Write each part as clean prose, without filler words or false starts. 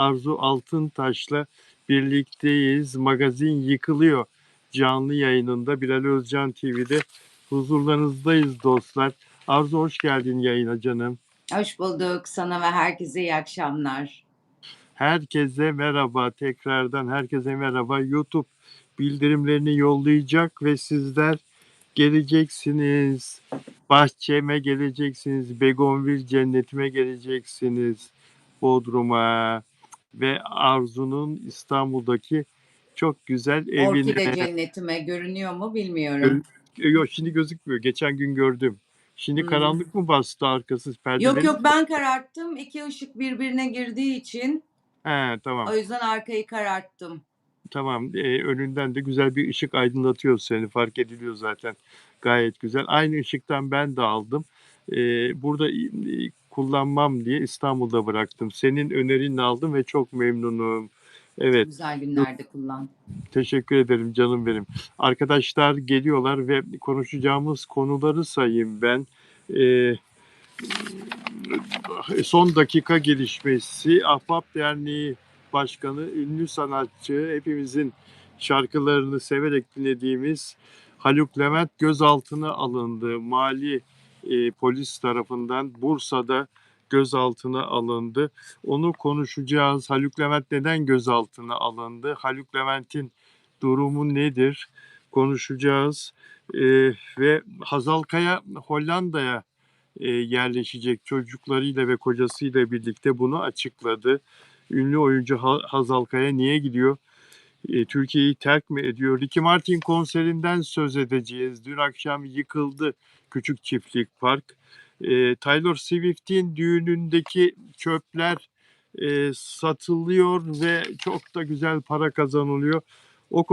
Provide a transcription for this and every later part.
Arzu Altıntaş'la birlikteyiz. Magazin Yıkılıyor canlı yayınında Bilal Özcan TV'de huzurlarınızdayız dostlar. Arzu hoş geldin yayına canım. Hoş bulduk. Sana ve herkese iyi akşamlar. Herkese merhaba, tekrardan herkese merhaba. YouTube bildirimlerini yollayacak ve sizler geleceksiniz. Bahçeme geleceksiniz. Begonvil cennetime geleceksiniz. Bodrum'a ve Arzu'nun İstanbul'daki çok güzel Orkide evine. cennetime görünüyor mu bilmiyorum. Yok şimdi gözükmüyor. Geçen gün gördüm. Şimdi Hmm. karanlık mı bastı arkası Yok perdelerini yok mi? ben kararttım. İki ışık birbirine girdiği için He, tamam. o yüzden arkayı kararttım. Tamam. Önünden de güzel bir ışık aydınlatıyor seni. Fark ediliyor zaten. Gayet güzel. Aynı ışıktan ben de aldım. Burada kullanmam diye İstanbul'da bıraktım. Senin önerini aldım ve çok memnunum. Evet. Güzel günlerde kullan. Teşekkür ederim canım benim. Arkadaşlar geliyorlar ve konuşacağımız konuları sayayım ben. Ee, Son dakika gelişmesi, Ahbap Derneği Başkanı, ünlü sanatçı, hepimizin şarkılarını severek dinlediğimiz Haluk Levent gözaltına alındı. Mali polis tarafından Bursa'da gözaltına alındı. Onu konuşacağız. Haluk Levent neden gözaltına alındı? Haluk Levent'in durumu nedir? Konuşacağız. Ve Hazal Kaya Hollanda'ya yerleşecek, çocuklarıyla ve kocasıyla birlikte bunu açıkladı. Ünlü oyuncu Hazal Kaya niye gidiyor? Türkiye'yi terk mi ediyor? Ricky Martin konserinden söz edeceğiz. Dün akşam yıkıldı Küçük Çiftlik Park. Taylor Swift'in düğünündeki çöpler satılıyor ve çok da güzel para kazanılıyor. O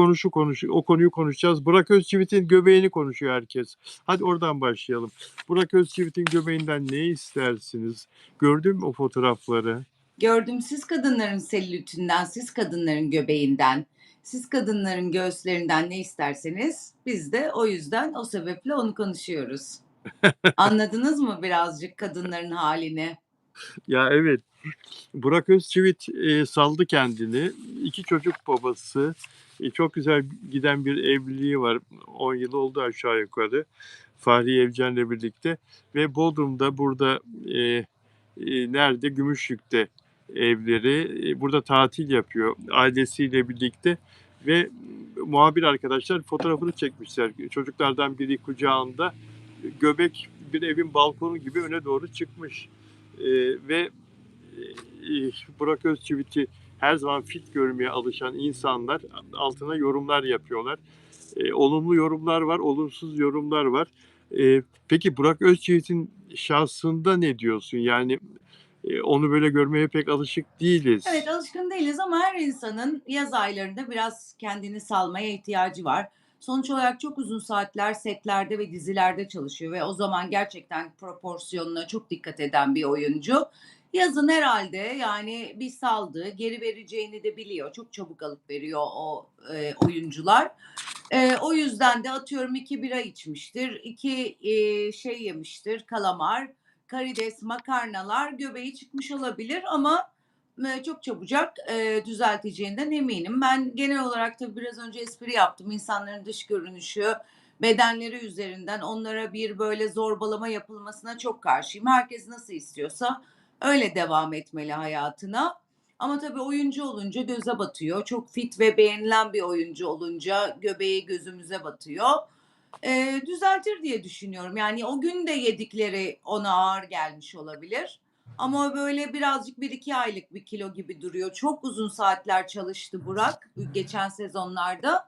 konuyu konuşacağız. Burak Özçivit'in göbeğini konuşuyor herkes. Hadi oradan başlayalım. Burak Özçivit'in göbeğinden ne istersiniz? Gördün mü o fotoğrafları? Gördüm, siz kadınların selülitinden, siz kadınların göbeğinden, siz kadınların göğüslerinden ne isterseniz biz de o yüzden o sebeple onu konuşuyoruz. Anladınız mı birazcık kadınların halini? Ya evet. Burak Özçivit saldı kendini. 2 çocuk babası. Çok güzel giden bir evliliği var. 10 yıl oldu aşağı yukarı. Fahriye Evcen'le birlikte. Ve Bodrum'da burada nerede? Gümüşlük'te evleri. Burada tatil yapıyor ailesiyle birlikte. Ve muhabir arkadaşlar fotoğrafını çekmişler. Çocuklardan biri kucağında. Göbek bir evin balkonu gibi öne doğru çıkmış. Ve Burak Özçivit'i her zaman fit görmeye alışan insanlar altına yorumlar yapıyorlar. Olumlu yorumlar var, olumsuz yorumlar var. Peki Burak Özçivit'in şahsında ne diyorsun? Yani onu böyle görmeye pek alışık değiliz. Evet, alışkın değiliz ama her insanın yaz aylarında biraz kendini salmaya ihtiyacı var. Sonuç olarak çok uzun saatler setlerde ve dizilerde çalışıyor ve o zaman gerçekten proporsiyonuna çok dikkat eden bir oyuncu. Yazın herhalde yani bir saldı, geri vereceğini de biliyor. Çok çabuk alıp veriyor o oyuncular. O yüzden de atıyorum 2 bira içmiştir, 2 şey yemiştir, kalamar, karides, makarnalar, göbeği çıkmış olabilir ama çok çabucak düzelteceğinden eminim. Ben genel olarak tabii biraz önce espri yaptım. İnsanların dış görünüşü, bedenleri üzerinden onlara bir böyle zorbalama yapılmasına çok karşıyım. Herkes nasıl istiyorsa öyle devam etmeli hayatına. Ama tabii oyuncu olunca göze batıyor. Çok fit ve beğenilen bir oyuncu olunca göbeği gözümüze batıyor. Düzeltir diye düşünüyorum. Yani o gün de yedikleri ona ağır gelmiş olabilir. Ama böyle birazcık 1-2 aylık bir kilo gibi duruyor. Çok uzun saatler çalıştı Burak geçen sezonlarda.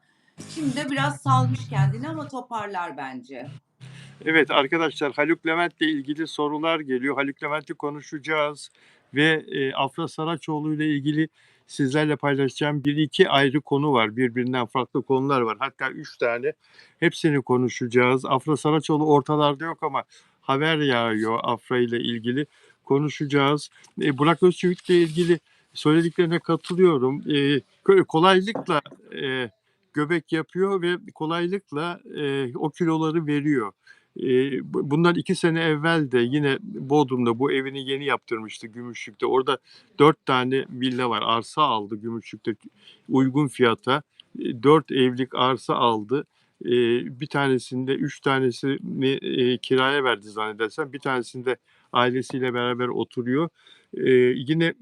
Şimdi de biraz salmış kendini ama toparlar bence. Evet arkadaşlar, Haluk Levent'le ilgili sorular geliyor. Haluk Levent'i konuşacağız ve Afra Saraçoğlu ile ilgili sizlerle paylaşacağım 1-2 ayrı konu var. Birbirinden farklı konular var. Hatta 3 tane. Hepsini konuşacağız. Afra Saraçoğlu ortalarda yok ama haber yağıyor Afra ile ilgili. Konuşacağız. Burak Özçivit ile ilgili söylediklerine katılıyorum. Kolaylıkla göbek yapıyor ve kolaylıkla o kiloları veriyor. Bundan 2 sene evvel de yine Bodrum'da bu evini yeni yaptırmıştı Gümüşlük'te. Orada 4 tane villa var. Arsa aldı Gümüşlük'te uygun fiyata. 4 evlik arsa aldı. Bir tanesinde 3 tanesini kiraya verdi zannedersem. Bir tanesinde ailesiyle beraber oturuyor. Yine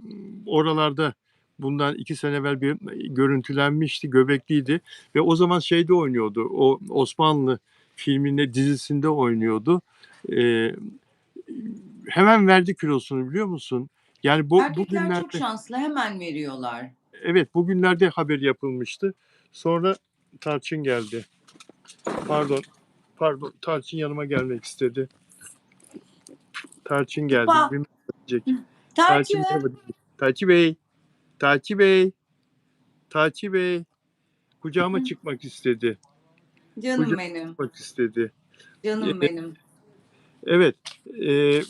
oralarda bundan 2 sene evvel bir görüntülenmişti. Göbekliydi ve o zaman şeyde oynuyordu. O Osmanlı filminde, dizisinde oynuyordu. Ee, Hemen verdi kilosunu biliyor musun? Yani Erkekler çok bugünlerde, şanslı, hemen veriyorlar. evet bugünlerde haber yapılmıştı. Sonra Tarçın geldi. Pardon, pardon. Tarçın yanıma gelmek istedi. Tarçın geldi. Kupa. Bir gelecek. Tarçın Tarçın. merhaba. Tarçın Bey, Tarçın Bey, Tarçın Bey. Kucağıma çıkmak istedi. Canım Kucağıma benim. çıkmak istedi. Canım benim. Evet. E,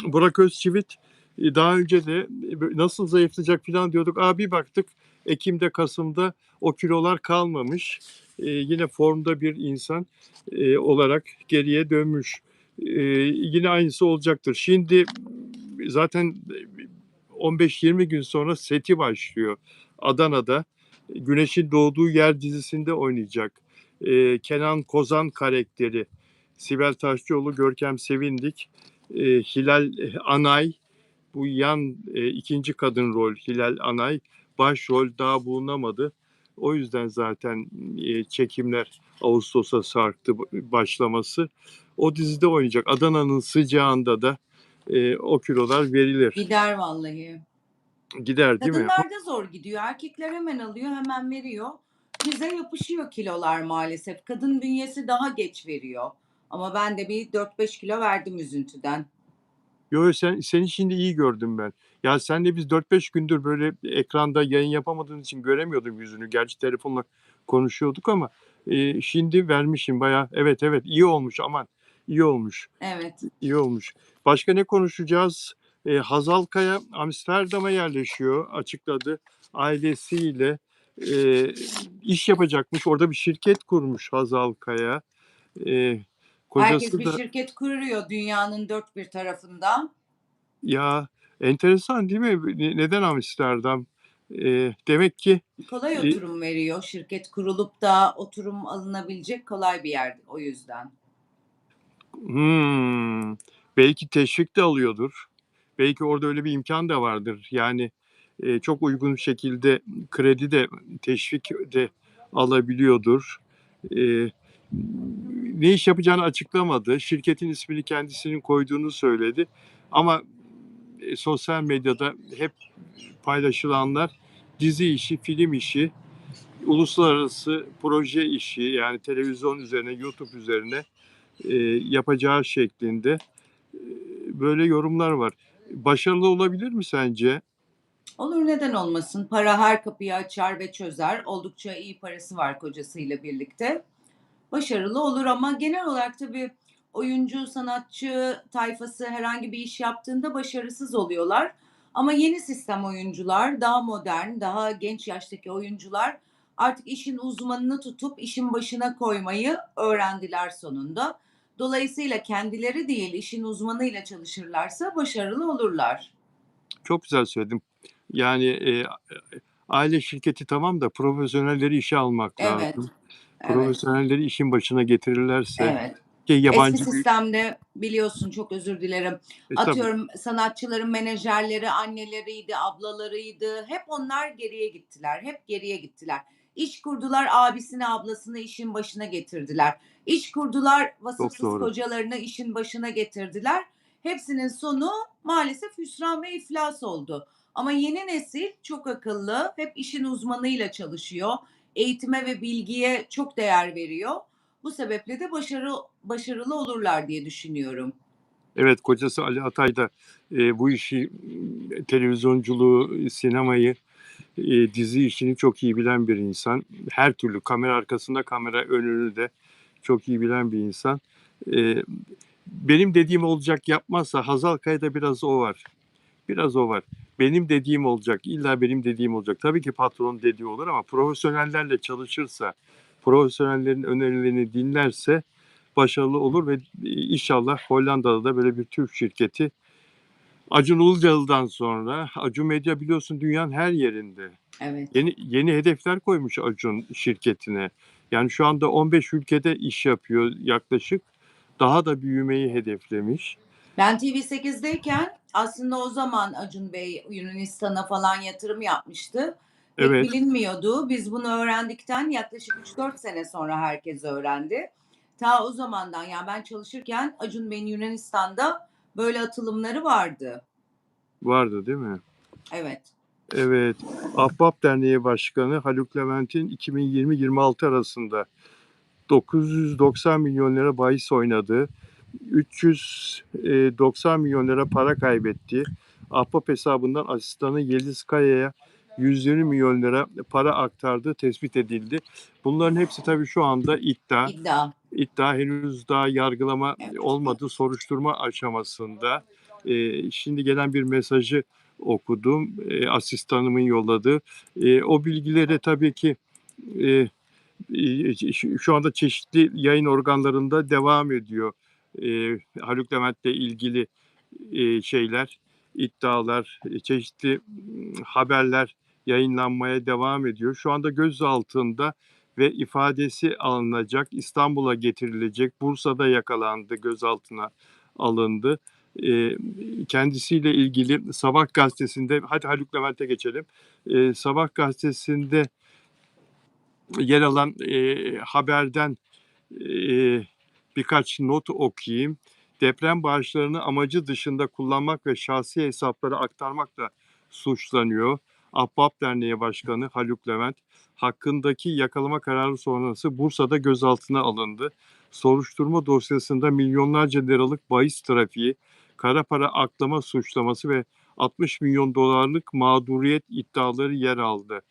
Burak Özçivit daha önce de nasıl zayıflayacak falan diyorduk. Bir baktık Ekim'de Kasım'da o kilolar kalmamış. Yine formda bir insan olarak geriye dönmüş. Yine aynısı olacaktır. Şimdi zaten 15-20 gün sonra seti başlıyor. Adana'da Güneşin Doğduğu Yer dizisinde oynayacak. Kenan Kozan karakteri. Sibel Taşçıoğlu, Görkem Sevindik, Hilal Anay, bu yan ikinci kadın rol Hilal Anay, başrol daha bulunamadı. O yüzden zaten çekimler Ağustos'a sarktı başlaması. O dizide oynayacak. Adana'nın sıcağında da o kilolar verilir. Gider vallahi. Gider değil mi? Kadınlarda zor gidiyor. Erkekler hemen alıyor, hemen veriyor. Bize yapışıyor kilolar maalesef. Kadın bünyesi daha geç veriyor. Ama ben de bir 4-5 kilo verdim üzüntüden. Yo, seni şimdi iyi gördüm ben. Ya senle biz 4-5 gündür böyle ekranda yayın yapamadığın için göremiyordum yüzünü. Gerçi telefonla konuşuyorduk ama şimdi vermişim bayağı. Evet evet, iyi olmuş, aman iyi olmuş. Evet. İyi olmuş. Başka ne konuşacağız? Hazal Kaya Amsterdam'a yerleşiyor, açıkladı. Ailesiyle e, iş yapacakmış. Orada bir şirket kurmuş Hazal Kaya. E, Herkes Kocası bir da, şirket kuruyor dünyanın dört bir tarafında. ya enteresan değil mi? Neden Amsterdam? Demek ki Kolay e, oturum veriyor. Şirket kurulup da oturum alınabilecek kolay bir yer o yüzden. hmm, belki teşvik de alıyordur. Belki orada öyle bir imkan da vardır. Yani çok uygun şekilde kredi de teşvik de alabiliyordur. E, Ne iş yapacağını açıklamadı. Şirketin ismini kendisinin koyduğunu söyledi. Ama sosyal medyada hep paylaşılanlar dizi işi, film işi, uluslararası proje işi, yani televizyon üzerine, YouTube üzerine yapacağı şeklinde böyle yorumlar var. Başarılı olabilir mi sence? Olur, neden olmasın? Para her kapıyı açar ve çözer. Oldukça iyi parası var kocasıyla birlikte. Başarılı olur ama genel olarak tabii oyuncu, sanatçı tayfası herhangi bir iş yaptığında başarısız oluyorlar. Ama yeni sistem oyuncular, daha modern, daha genç yaştaki oyuncular artık işin uzmanını tutup işin başına koymayı öğrendiler sonunda. Dolayısıyla kendileri değil, işin uzmanıyla çalışırlarsa başarılı olurlar. Çok güzel söyledim. Yani aile şirketi tamam da profesyonelleri işe almak Evet, lazım. evet, Profesyonelleri işin başına getirirlerse evet. ki Eski yabancı bir sistemde biliyorsun, çok özür dilerim. tabii, Atıyorum sanatçıların menajerleri anneleriydi, ablalarıydı. Hep onlar geriye gittiler. Hep geriye gittiler. İş kurdular, abisini, ablasını işin başına getirdiler. İş kurdular, çok vasıfsız doğru. kocalarını işin başına getirdiler. Hepsinin sonu maalesef hüsran ve iflas oldu. Ama yeni nesil çok akıllı, hep işin uzmanıyla çalışıyor. Eğitime ve bilgiye çok değer veriyor. Bu sebeple de başarılı olurlar diye düşünüyorum. Evet, kocası Ali Atay da bu işi, televizyonculuğu, sinemayı, dizi işini çok iyi bilen bir insan. Her türlü kamera arkasında, kamera önünü de çok iyi bilen bir insan. E, Benim dediğim olacak yapmazsa Hazal Kaya'da biraz o var. Biraz o var. Benim dediğim olacak. İlla benim dediğim olacak. Tabii ki patronun dediği olur ama profesyonellerle çalışırsa, profesyonellerin önerilerini dinlerse başarılı olur ve inşallah Hollanda'da da böyle bir Türk şirketi Acun Ilıcalı'dan sonra Acun Medya biliyorsun dünyanın her yerinde. Evet. Yeni hedefler koymuş Acun şirketine. Yani şu anda 15 ülkede iş yapıyor yaklaşık. Daha da büyümeyi hedeflemiş. Ben TV8'deyken aslında o zaman Acun Bey Yunanistan'a falan yatırım yapmıştı. Pek Evet, bilinmiyordu. Biz bunu öğrendikten yaklaşık 3-4 sene sonra herkes öğrendi. Ta o zamandan yani ben çalışırken Acun Bey'in Yunanistan'da böyle atılımları vardı. vardı değil mi? Evet. Evet. Ahbap Derneği Başkanı Haluk Levent'in 2020-26 arasında 990 milyon lira bahis oynadığı, 390 milyon lira para kaybetti. Ahbap hesabından asistanı Yeliz Kaya'ya 120 milyon lira para aktardığı tespit edildi. Bunların hepsi tabii şu anda iddia. İddia. İddia henüz daha yargılama Evet. olmadı, soruşturma aşamasında. Şimdi gelen bir mesajı okudum, asistanımın yolladığı. O bilgileri tabii ki e, şu anda çeşitli yayın organlarında devam ediyor. Haluk Levent'le ilgili şeyler, iddialar, çeşitli haberler yayınlanmaya devam ediyor. Şu anda gözaltında ve ifadesi alınacak, İstanbul'a getirilecek, Bursa'da yakalandı, gözaltına alındı. E, Kendisiyle ilgili Sabah gazetesinde, hadi Haluk Levent'e geçelim. Sabah gazetesinde yer alan haberden e, birkaç not okuyayım. Deprem bağışlarını amacı dışında kullanmak ve şahsi hesaplara aktarmakla suçlanıyor. Ahbap Derneği Başkanı Haluk Levent hakkındaki yakalama kararı sonrası Bursa'da gözaltına alındı. Soruşturma dosyasında milyonlarca liralık bahis trafiği, kara para aklama suçlaması ve 60 milyon dolarlık mağduriyet iddiaları yer aldı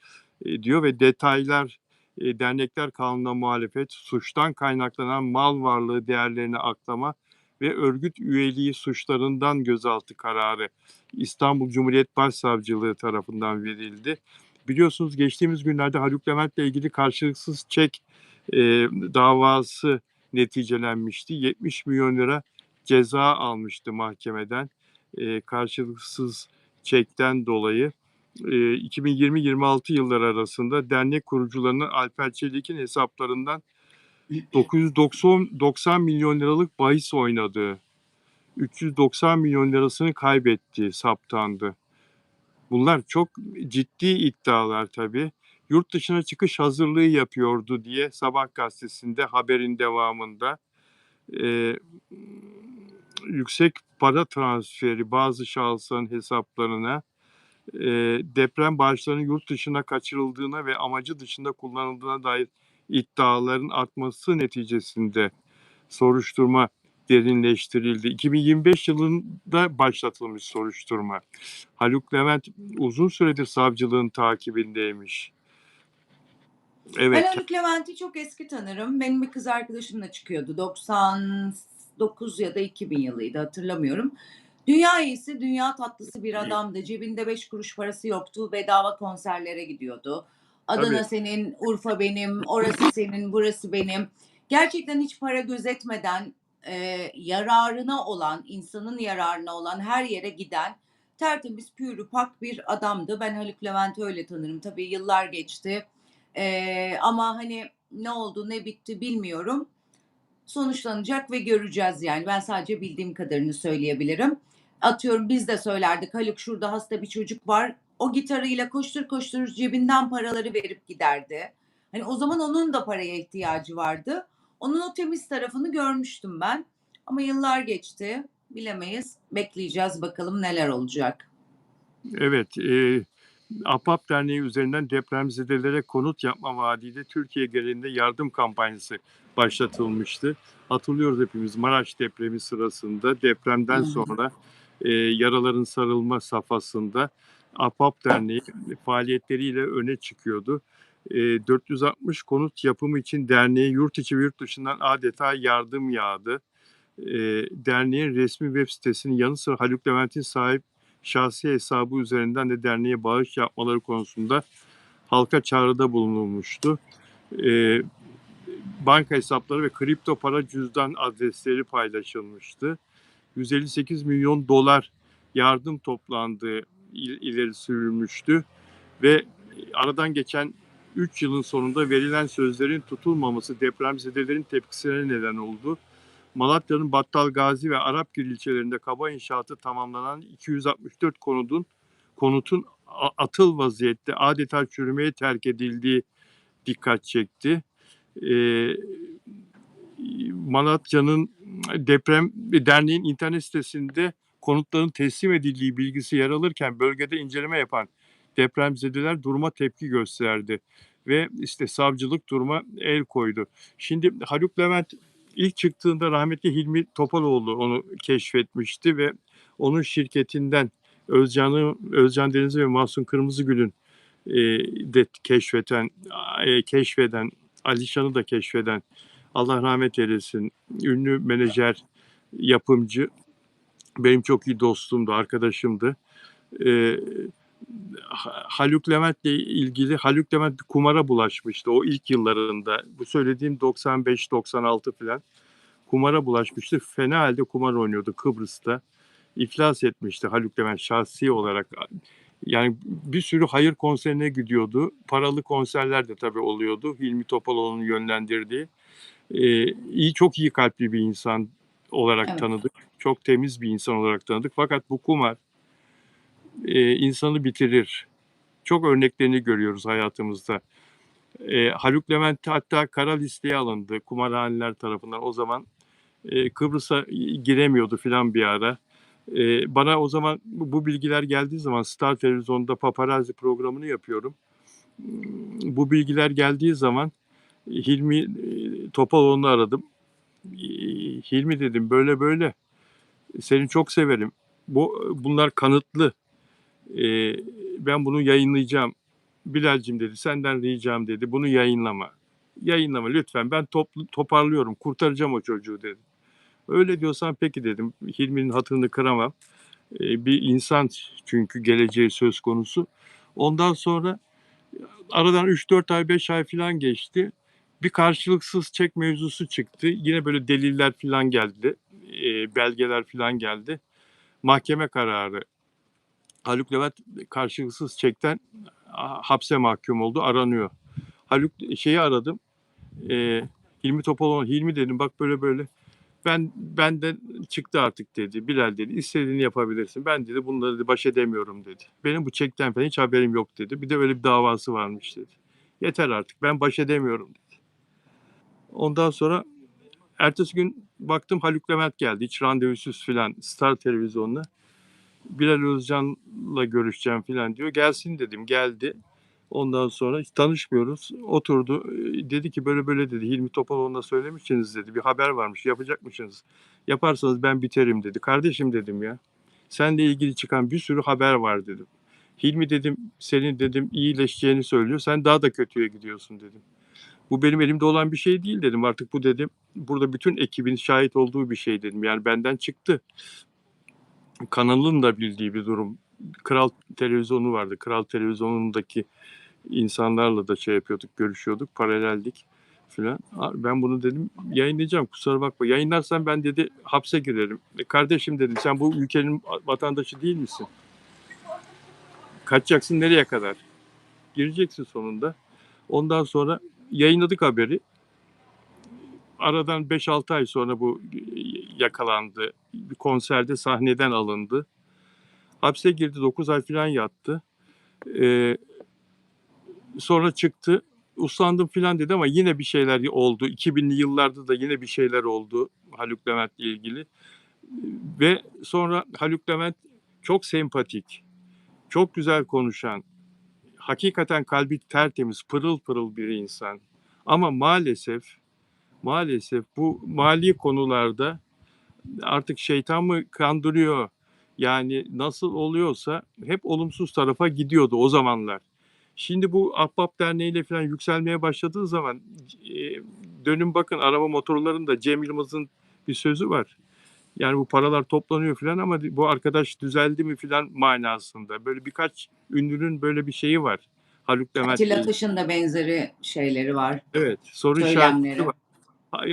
diyor ve detaylar dernekler kanununa muhalefet, suçtan kaynaklanan mal varlığı değerlerini aklama ve örgüt üyeliği suçlarından gözaltı kararı İstanbul Cumhuriyet Başsavcılığı tarafından verildi. Biliyorsunuz geçtiğimiz günlerde Haluk Levent'le ilgili karşılıksız çek davası neticelenmişti. 70 milyon lira ceza almıştı mahkemeden karşılıksız çekten dolayı. 2020-26 yılları arasında dernek kurucularının Alper Çelik'in hesaplarından 990 milyon liralık bahis oynadığı, 390 milyon lirasını kaybettiği saptandı. Bunlar çok ciddi iddialar tabii. Yurt dışına çıkış hazırlığı yapıyordu diye Sabah gazetesinde haberin devamında e, yüksek para transferi bazı şahısların hesaplarına, deprem bağışlarının yurt dışına kaçırıldığına ve amacı dışında kullanıldığına dair iddiaların artması neticesinde soruşturma derinleştirildi. 2025 yılında başlatılmış soruşturma. Haluk Levent uzun süredir savcılığın takibindeymiş. Ben Evet, Haluk Levent'i çok eski tanırım. Benim bir kız arkadaşımla çıkıyordu. 99 ya da 2000 yılıydı hatırlamıyorum. Dünya iyisi, dünya tatlısı bir adamdı. Cebinde 5 kuruş parası yoktu. Bedava konserlere gidiyordu. tabii. Adana senin, Urfa benim, orası senin, burası benim. Gerçekten hiç para gözetmeden yararına olan, insanın yararına olan her yere giden tertemiz, pürü pak bir adamdı. Ben Haluk Levent'i öyle tanırım. Tabii yıllar geçti. Ama hani ne oldu ne bitti bilmiyorum. Sonuçlanacak ve göreceğiz yani. Ben sadece bildiğim kadarını söyleyebilirim. Atıyorum biz de söylerdik Haluk şurada hasta bir çocuk var. O gitarıyla koştur koştur cebinden paraları verip giderdi. Hani o zaman onun da paraya ihtiyacı vardı. Onun o temiz tarafını görmüştüm ben. Ama yıllar geçti. Bilemeyiz. Bekleyeceğiz bakalım neler olacak. Evet, Ahbap Derneği üzerinden depremzedelere konut yapma vaadiyle Türkiye genelinde yardım kampanyası başlatılmıştı. Hatırlıyoruz hepimiz Maraş depremi sırasında Hı depremden hı. sonra yaraların sarılma safhasında Ahbap Derneği faaliyetleriyle öne çıkıyordu. 460 konut yapımı için derneğe yurt içi ve yurt dışından adeta yardım yağdı. Derneğin resmi web sitesinin yanı sıra Haluk Levent'in sahip şahsi hesabı üzerinden de derneğe bağış yapmaları konusunda halka çağrıda bulunulmuştu. Ee, banka hesapları ve kripto para cüzdan adresleri paylaşılmıştı. 158 milyon dolar yardım toplandığı ileri sürülmüştü ve aradan geçen 3 yılın sonunda verilen sözlerin tutulmaması depremzedelerin tepkisine neden oldu. Malatya'nın Battalgazi ve Arapgil ilçelerinde kaba inşaatı tamamlanan 264 konutun atıl vaziyette adeta çürümeye terk edildiği dikkat çekti. Malatya'nın Deprem Derneği'nin internet sitesinde konutların teslim edildiği bilgisi yer alırken bölgede inceleme yapan depremzedeler duruma tepki gösterdi ve işte savcılık duruma el koydu. Şimdi Haluk Levent ilk çıktığında rahmetli Hilmi Topaloğlu onu keşfetmişti ve onun şirketinden Özcan Deniz ve Mahsun Kırmızıgül'ün de keşfeden Alişan'ı da keşfeden Allah rahmet eylesin ünlü menajer yapımcı benim çok iyi dostumdu, arkadaşımdı. Haluk Levent'le ilgili Haluk Levent bir kumara bulaşmıştı o ilk yıllarında. Bu söylediğim 95-96 falan kumara bulaşmıştı. Fena halde kumar oynuyordu Kıbrıs'ta. İflas etmişti Haluk Levent şahsi olarak. Yani bir sürü hayır konserine gidiyordu. Paralı konserler de tabii oluyordu. Hilmi Topaloğlu'nun yönlendirdiği. Çok iyi kalpli bir insan olarak Evet. tanıdık. Çok temiz bir insan olarak tanıdık. Fakat bu kumar insanı bitirir. Çok örneklerini görüyoruz hayatımızda. Haluk Levent hatta kara listeye alındı kumarhaneler tarafından. O zaman Kıbrıs'a giremiyordu filan bir ara. Bana o zaman bu bilgiler geldiği zaman Star Televizyon'da paparazzi programını yapıyorum. Bu bilgiler geldiği zaman Hilmi Topaloğlu'nu aradım. Hilmi dedim böyle böyle seni çok severim. Bunlar kanıtlı. Ben bunu yayınlayacağım. Bilal'cim dedi senden ricam dedi bunu yayınlama. Yayınlama lütfen ben toparlıyorum kurtaracağım o çocuğu dedi. Öyle diyorsan peki dedim. Hilmi'nin hatırını kıramam. Bir insan çünkü geleceği söz konusu. Ondan sonra aradan 3-4 ay 5 ay falan geçti. Bir karşılıksız çek mevzusu çıktı. Yine böyle deliller falan geldi. Belgeler falan geldi. Mahkeme kararı. Haluk Levent karşılıksız çekten hapse mahkum oldu. Aranıyor. Haluk şeyi aradım. Hilmi Topaloğlu. Hilmi dedim bak böyle böyle. Benden çıktı artık dedi. Bilal dedi. İstediğini yapabilirsin. Ben dedi bunları dedi, baş edemiyorum dedi. Benim bu çekten falan hiç haberim yok dedi. Bir de öyle bir davası varmış dedi. Yeter artık ben baş edemiyorum dedi. Ondan sonra ertesi gün baktım Haluk Levent geldi. Hiç randevusuz filan Star Televizyonu'na. Bilal Özcan'la görüşeceğim filan diyor. Gelsin dedim. Geldi. Ondan sonra hiç tanışmıyoruz. Oturdu. Dedi ki böyle böyle dedi. Hilmi Topaloğlu'na söylemişsiniz dedi. Bir haber varmış. Yapacakmışsınız. Yaparsanız ben biterim dedi. Kardeşim dedim ya. Seninle ilgili çıkan bir sürü haber var dedim. Hilmi dedim senin dedim iyileşeceğini söylüyor. Sen daha da kötüye gidiyorsun dedim. Bu benim elimde olan bir şey değil dedim. Artık bu dedim burada bütün ekibin şahit olduğu bir şey dedim. Yani benden çıktı. Kanalın da bildiği bir durum. Kral Televizyonu vardı. Kral Televizyonu'ndaki insanlarla da şey yapıyorduk, görüşüyorduk, paraleldik filan. Ben bunu dedim yayınlayacağım kusura bakma. Yayınlarsan ben dedi hapse girerim. Kardeşim dedim sen bu ülkenin vatandaşı değil misin? Kaçacaksın nereye kadar? Gireceksin sonunda. Ondan sonra yayınladık haberi. Aradan 5-6 ay sonra bu yakalandı. Bir konserde sahneden alındı. Hapse girdi 9 ay falan yattı. Sonra çıktı. Uslandım filan dedi ama yine bir şeyler oldu. 2000'li yıllarda da yine bir şeyler oldu Haluk Levent'le ilgili. Ve sonra Haluk Levent çok sempatik, çok güzel konuşan, hakikaten kalbi tertemiz, pırıl pırıl bir insan. Ama maalesef bu mali konularda artık şeytan mı kandırıyor? Yani nasıl oluyorsa hep olumsuz tarafa gidiyordu o zamanlar. Şimdi bu Ahbap Derneği ile falan yükselmeye başladığı zaman dönün bakın araba motorlarında Cem Yılmaz'ın bir sözü var. Yani bu paralar toplanıyor falan ama bu arkadaş düzeldi mi falan manasında. Böyle birkaç ünlünün böyle bir şeyi var. Haluk Levent'le Atilla ilgili. Taş'ın da benzeri şeyleri var, Evet, soru işareti söylemleri. var.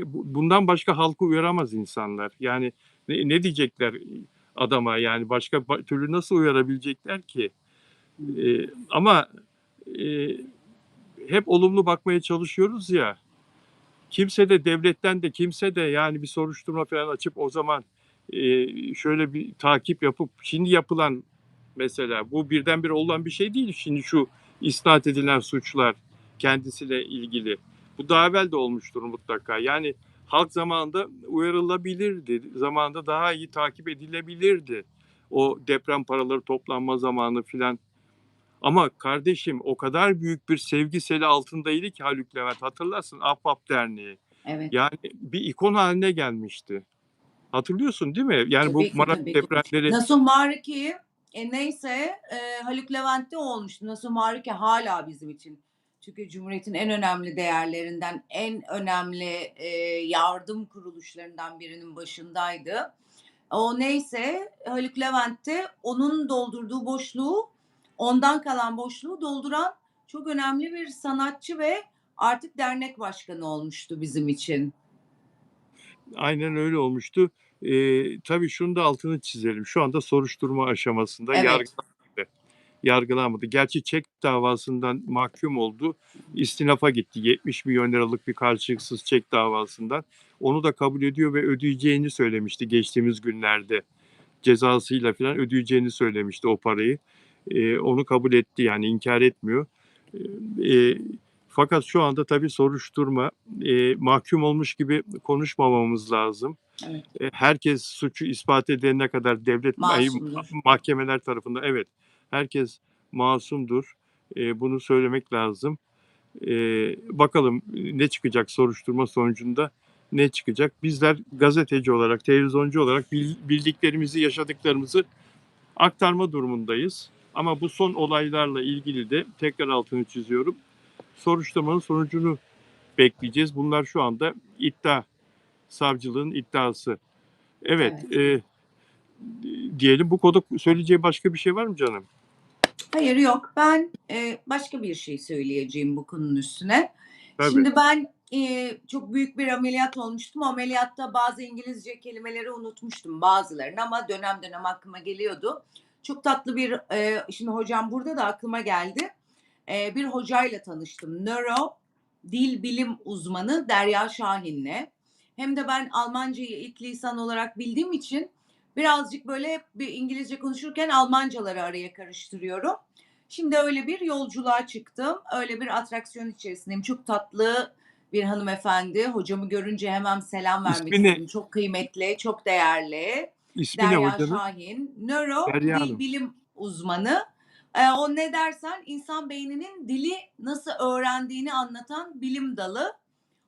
Bundan başka halkı uyaramaz insanlar. Yani ne diyecekler adama, yani başka türlü nasıl uyarabilecekler ki? Ama e, hep olumlu bakmaya çalışıyoruz ya. Kimse de, devletten de kimse de, yani bir soruşturma falan açıp o zaman şöyle bir takip yapıp, şimdi yapılan, mesela bu birdenbire olan bir şey değil. Şimdi şu isnat edilen suçlar kendisiyle ilgili. Bu daha evvel de olmuştur mutlaka. Yani halk zamanında uyarılabilirdi. Zamanında daha iyi takip edilebilirdi. O deprem paraları toplanma zamanı filan. Ama kardeşim, o kadar büyük bir sevgi seli altındaydı ki Haluk Levent, hatırlarsın, Ahbap Derneği. Evet. Yani bir ikon haline gelmişti. Hatırlıyorsun değil mi? Yani bu Tabii ki, Maraş tabii ki. depremleri. Nasuh Maruki, neyse, Haluk Levent'te olmuştu. Nasuh Maruki hala bizim için Türkiye Cumhuriyeti'nin en önemli değerlerinden, en önemli, yardım kuruluşlarından birinin başındaydı. O neyse, Haluk Levent'te onun doldurduğu boşluğu, ondan kalan boşluğu dolduran çok önemli bir sanatçı ve artık dernek başkanı olmuştu bizim için. Aynen öyle olmuştu. Tabii şunu da altını çizelim. Şu anda soruşturma aşamasında, Evet, yargılanmadı. Gerçi Çek davasından mahkum oldu. İstinafa gitti. 70 milyon liralık bir karşılıksız Çek davasından. Onu da kabul ediyor ve ödeyeceğini söylemişti geçtiğimiz günlerde. Cezasıyla falan ödeyeceğini söylemişti o parayı. Onu kabul etti, yani inkar etmiyor. E, Fakat şu anda tabii soruşturma, mahkum olmuş gibi konuşmamamız lazım. evet. Herkes suçu ispat edene kadar Masumdur. mahkemeler tarafından, evet, herkes masumdur. Bunu söylemek lazım. Bakalım ne çıkacak soruşturma sonucunda, ne çıkacak? Bizler gazeteci olarak, televizyoncu olarak bildiklerimizi, yaşadıklarımızı aktarma durumundayız. Ama bu son olaylarla ilgili de tekrar altını çiziyorum. Soruşturmanın sonucunu bekleyeceğiz. Bunlar şu anda iddia, savcılığın iddiası. Evet, Evet. diyelim. Bu konuda söyleyeceği başka bir şey var mı canım? Hayır, yok. Ben, başka bir şey söyleyeceğim bu konunun üstüne. Tabii. Şimdi ben, çok büyük bir ameliyat olmuştum. O ameliyatta bazı İngilizce kelimeleri unutmuştum, bazılarını, ama dönem dönem aklıma geliyordu. Çok tatlı bir, şimdi hocam burada da aklıma geldi. Bir hocayla tanıştım. Dil bilim uzmanı Derya Şahin'le. Hem de ben Almancayı ilk lisan olarak bildiğim için birazcık böyle bir İngilizce konuşurken Almancaları araya karıştırıyorum. Şimdi öyle bir yolculuğa çıktım. Öyle bir atraksiyon içerisindeyim. Çok tatlı bir hanımefendi. Hocamı görünce hemen selam vermek İsmi ne? istedim. Çok kıymetli, çok değerli. İsmi ne Derya hocanın? Şahin, nöro Derya dil Hanım. bilim uzmanı. O ne dersen, insan beyninin dili nasıl öğrendiğini anlatan bilim dalı.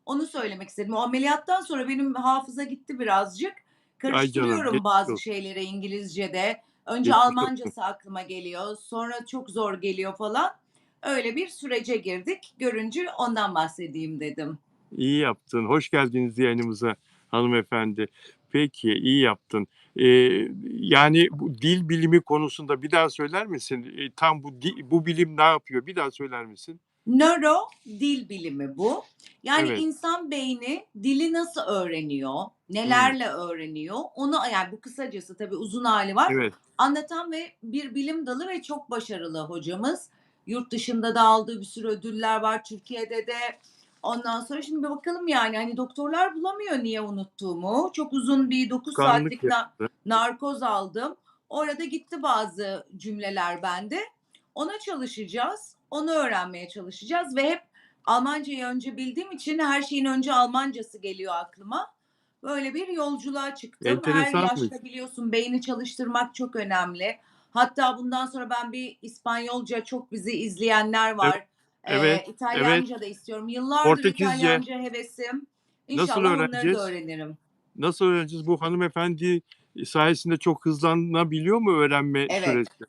Onu söylemek istedim. O ameliyattan sonra benim hafıza gitti birazcık. Ay canım, Karıştırıyorum geçmiş bazı olsun. şeyleri İngilizce'de. Önce Geçmiş olsun. Almancası aklıma geliyor. Sonra çok zor geliyor falan. Öyle bir sürece girdik. Görünce ondan bahsedeyim dedim. İyi yaptın. Hoş geldiniz yayınımıza hanımefendi. Peki, iyi yaptın. Yani bu dil bilimi konusunda bir daha söyler misin? Tam bu bilim ne yapıyor? Bir daha söyler misin? Nöro dil bilimi bu. Yani Evet. insan beyni dili nasıl öğreniyor, Hımm. nelerle öğreniyor, onu, yani bu kısacası, tabii uzun hali var, Evet. anlatan ve bir bilim dalı ve çok başarılı hocamız. Yurt dışında da aldığı bir sürü ödüller var, Türkiye'de de. Ondan sonra şimdi bir bakalım, yani hani doktorlar bulamıyor niye unuttuğumu. Çok uzun bir 9 Kanlık saatlik yaptı. narkoz aldım. Orada gitti bazı cümleler bende. Ona çalışacağız. Onu öğrenmeye çalışacağız ve hep Almancayı önce bildiğim için her şeyin önce Almancası geliyor aklıma. Böyle bir yolculuğa çıktım. Her Enteresanmış. yaşta biliyorsun beyni çalıştırmak çok önemli. Hatta bundan sonra ben bir İspanyolca, çok bizi izleyenler Evet, var. evet, evet. İtalyanca da istiyorum. Yıllardır Portekizce İtalyanca hevesim. nasıl İnşallah onları da öğreneceğiz? öğrenirim. Nasıl öğreneceğiz? Bu hanımefendi sayesinde çok hızlanabiliyor mu öğrenme Evet. süresi?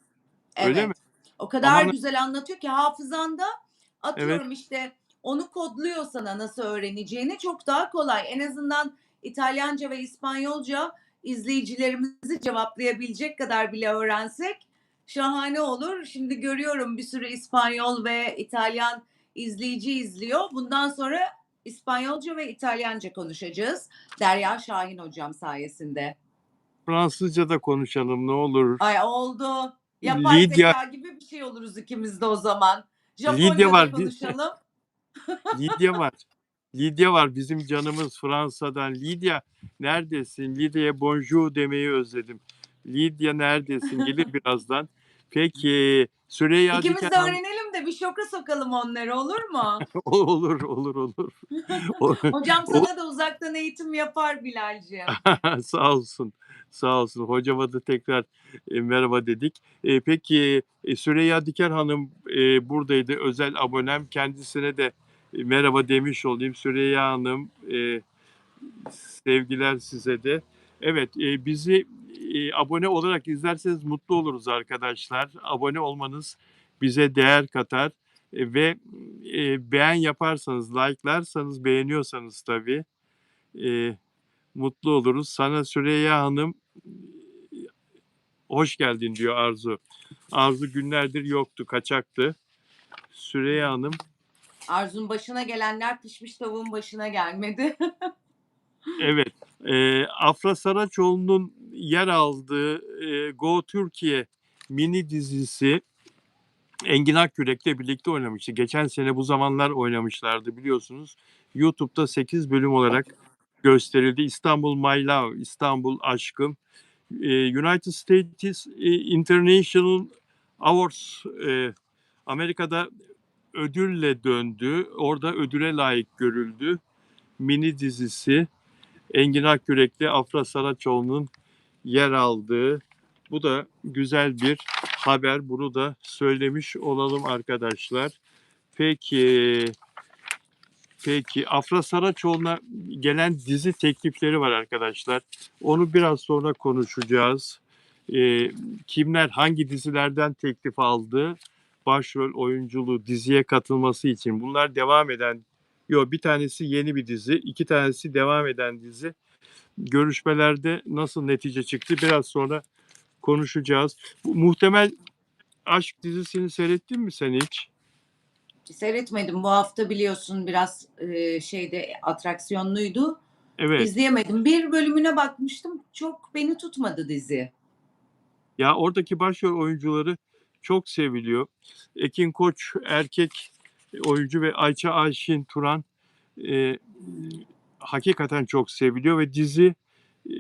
Öyle mi? Evet. O kadar Aman, güzel anlatıyor ki hafızanda, evet. atıyorum işte, onu kodluyor sana nasıl öğreneceğini, çok daha kolay. En azından İtalyanca ve İspanyolca izleyicilerimizi cevaplayabilecek kadar bile öğrensek şahane olur. Şimdi görüyorum bir sürü İspanyol ve İtalyan izleyici izliyor. Bundan sonra İspanyolca ve İtalyanca konuşacağız. Derya Şahin hocam sayesinde. Fransızca da konuşalım ne olur. Ay oldu. Yapay Lidya, zeka gibi bir şey oluruz ikimiz de o zaman. Lidya Japonca'da var. konuşalım. Lidya var. Lidya var bizim canımız Fransa'dan. Lidya neredesin? Lidya'ya bonjour demeyi özledim. Lidya neredesin? Gelir birazdan. Peki Süreyya İkimiz Diken de Hanım öğrenelim de bir şoka sokalım onları, olur mu? olur olur olur. O, Hocam o- sana da uzaktan eğitim yapar Bilal'cim. sağ olsun. Sağ olsun. Hocama da tekrar merhaba dedik. Peki Süreyya Diker Hanım buradaydı. Özel abonem. Kendisine de merhaba demiş olayım. Süreyya Hanım sevgiler size de. Evet, bizi abone olarak izlerseniz mutlu oluruz arkadaşlar. Abone olmanız bize değer katar ve beğen yaparsanız, like'larsanız, beğeniyorsanız tabii mutlu oluruz. Sana Süreyya Hanım hoş geldin diyor Arzu. Arzu günlerdir yoktu, kaçaktı. Süreyya Hanım, Arzu'nun başına gelenler pişmiş tavuğun başına gelmedi. evet. Afra Saraçoğlu'nun yer aldığı Go Türkiye mini dizisi Engin Akkürek'le birlikte oynamıştı. Geçen sene bu zamanlar oynamışlardı biliyorsunuz. YouTube'da 8 bölüm olarak gösterildi. İstanbul My Love, İstanbul Aşkım, United States International Awards Amerika'da ödülle döndü. Orada ödüle layık görüldü. Mini dizisi Engin Akkürek'le Afra Saraçoğlu'nun yer aldığı. Bu da güzel bir haber. Bunu da söylemiş olalım arkadaşlar. Peki, peki Afra Saraçoğlu'na gelen dizi teklifleri var arkadaşlar. Onu biraz sonra konuşacağız. Kimler hangi dizilerden teklif aldı? Başrol oyunculuğu diziye katılması için. Bunlar devam eden, yok bir tanesi yeni bir dizi, iki tanesi devam eden dizi. Görüşmelerde nasıl netice çıktı biraz sonra konuşacağız. Bu Muhtemel Aşk dizisini seyrettin mi sen hiç? Seyretmedim bu hafta, biliyorsun biraz şeyde atraksiyonluydu. Evet. İzleyemedim. Bir bölümüne bakmıştım. Çok beni tutmadı dizi. Ya oradaki başrol oyuncuları çok seviliyor. Ekin Koç erkek oyuncu ve Ayça Ayşin Turan e, hakikaten çok seviliyor ve dizi e,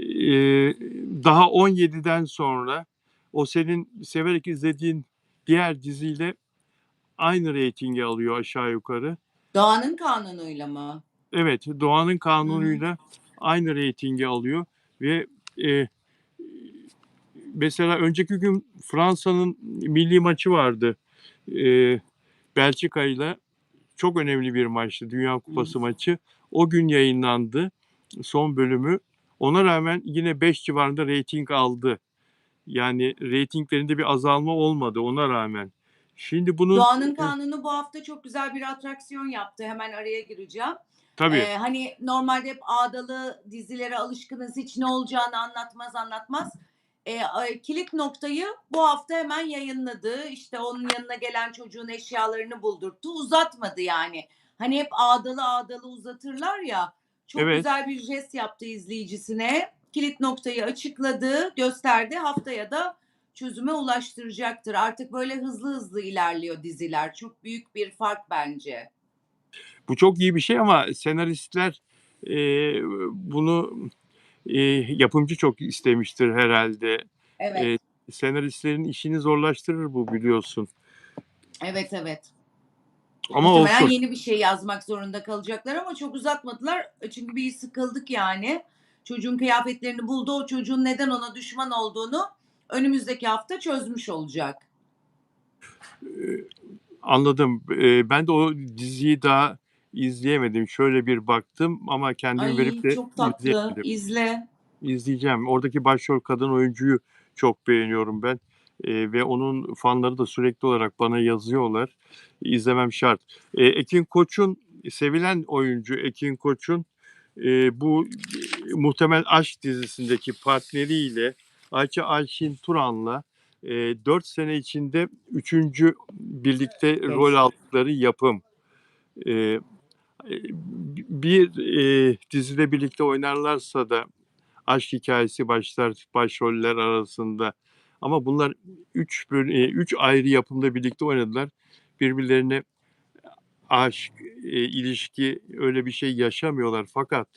daha 17'den sonra o senin severek izlediğin diğer diziyle aynı reytingi alıyor aşağı yukarı. Doğanın kanunuyla mı? Evet, Doğanın Hı. Kanunu'yla aynı reytingi alıyor ve e, mesela önceki gün Fransa'nın milli maçı vardı. E, Belçika ile çok önemli bir maçtı. Dünya Hı. Kupası maçı. O gün yayınlandı son bölümü. Ona rağmen yine 5 civarında reyting aldı. Yani reytinglerinde bir azalma olmadı ona rağmen. Şimdi bunun Doğanın Kanunu bu hafta çok güzel bir atraksiyon yaptı. Hemen araya gireceğim. tabii Hani normalde hep ağdalı dizilere alışkınız. Hiç ne olacağını anlatmaz. Kilit noktayı bu hafta hemen yayınladı. İşte onun yanına gelen çocuğun eşyalarını buldurttu. Uzatmadı yani. Hani hep ağdalı uzatırlar ya. Çok evet. güzel bir jest yaptı izleyicisine. Kilit noktayı açıkladı, gösterdi. Haftaya da çözüme ulaştıracaktır. Artık böyle hızlı ilerliyor diziler. Çok büyük bir fark bence. Bu çok iyi bir şey ama senaristler e, bunu yapımcı çok istemiştir herhalde. Evet. E, Senaristlerin işini zorlaştırır bu biliyorsun. Evet. Ama Muhtemelen olsun. yeni bir şey yazmak zorunda kalacaklar ama çok uzatmadılar. Çünkü bir sıkıldık yani. Çocuğun kıyafetlerini buldu. O çocuğun neden ona düşman olduğunu önümüzdeki hafta çözmüş olacak. E, Anladım. Ben de o diziyi daha izleyemedim. Şöyle bir baktım ama kendimi verip Ay de çok tatlı. izleyemedim. İzle. İzleyeceğim. Oradaki başrol kadın oyuncuyu çok beğeniyorum ben. Ve onun fanları da sürekli olarak bana yazıyorlar. İzlemem şart. Ekin Koç'un sevilen oyuncu Ekin Koç'un bu Muhtemel Aşk dizisindeki partneriyle Ayça Ayşin Turan'la 4 sene içinde üçüncü birlikte rol Beş. aldıkları yapım. E, Bir, dizide birlikte oynarlarsa da aşk hikâyesi başlar başroller arasında ama bunlar 3 ayrı yapımda birlikte oynadılar. Birbirlerine aşk, ilişki öyle bir şey yaşamıyorlar fakat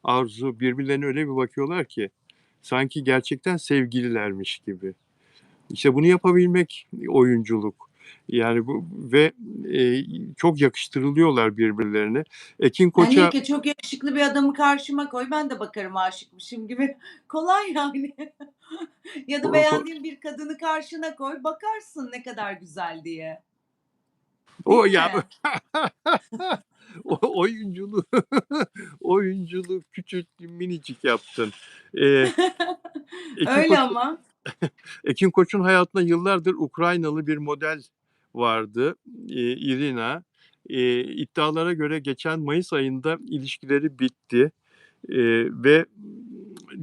Arzu birbirlerine öyle bir bakıyorlar ki sanki gerçekten sevgililermiş gibi. İşte bunu yapabilmek oyunculuk. Yani bu ve, çok yakıştırılıyorlar birbirlerine. Ekin Yani niye Koç'a ki çok yakışıklı bir adamı karşıma koy, ben de bakarım aşıkmışım gibi. Kolay yani. Ya da ko ko beğendiğin bir kadını karşına koy, bakarsın ne kadar güzel diye. o Değil ya mi? o oyunculuğu oyunculuğu küçült minicik yaptın. Eee, Ekin Öyle Koç ama. Ekin Koç'un hayatında yıllardır Ukraynalı bir model vardı, Irina. İddialara göre geçen mayıs ayında ilişkileri bitti, ve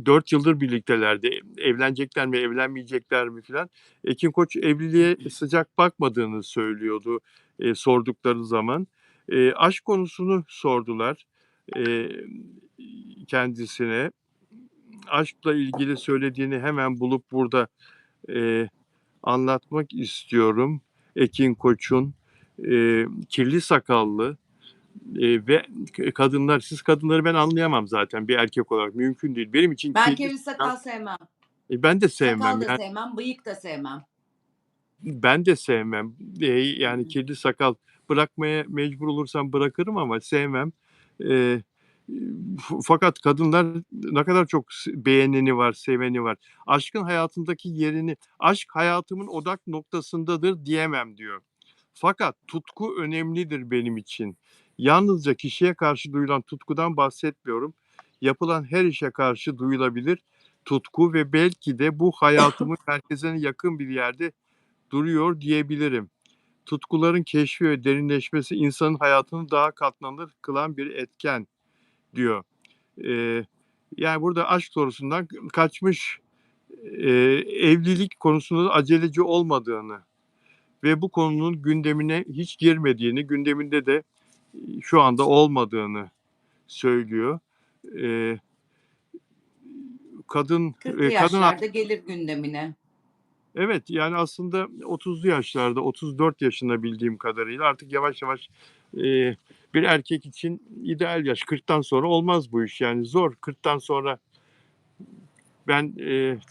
4 yıldır birliktelerdi. Evlenecekler mi, evlenmeyecekler mi filan. Ekin Koç evliliğe sıcak bakmadığını söylüyordu, sordukları zaman. Aşk konusunu sordular, eee, kendisine. Aşkla ilgili söylediğini hemen bulup burada, eee, anlatmak istiyorum. Ekin Koç'un, kirli sakallı, ve kadınlar siz kadınları ben anlayamam zaten bir erkek olarak mümkün değil. Benim için Ben kirli kirli sakal sakal sevmem. ben de sevmem Sakal da yani sevmem, bıyık da sevmem. ben de sevmem. Hı Yani hı. kirli sakal bırakmaya mecbur olursam bırakırım ama sevmem. Eee, fakat kadınlar ne kadar çok beğeneni var, seveni var. Aşkın hayatındaki yerini "Aşk hayatımın odak noktasındadır." diyemem diyor. Fakat tutku önemlidir benim için. Yalnızca kişiye karşı duyulan tutkudan bahsetmiyorum. Yapılan her işe karşı duyulabilir tutku ve belki de bu hayatımın merkezine yakın bir yerde duruyor diyebilirim. Tutkuların keşfi ve derinleşmesi insanın hayatını daha katlanır kılan bir etken diyor. Eee, yani burada aşk sorusundan kaçmış, evlilik konusunda aceleci olmadığını ve bu konunun gündemine hiç girmediğini, gündeminde de şu anda olmadığını söylüyor. Eee, 40'lı kadın yaşlarda gelir gündemine. evet, yani aslında 30'lu yaşlarda, 34 yaşında bildiğim kadarıyla artık yavaş yavaş, bir erkek için ideal yaş. 40'tan sonra olmaz bu iş yani zor. 40'tan sonra ben,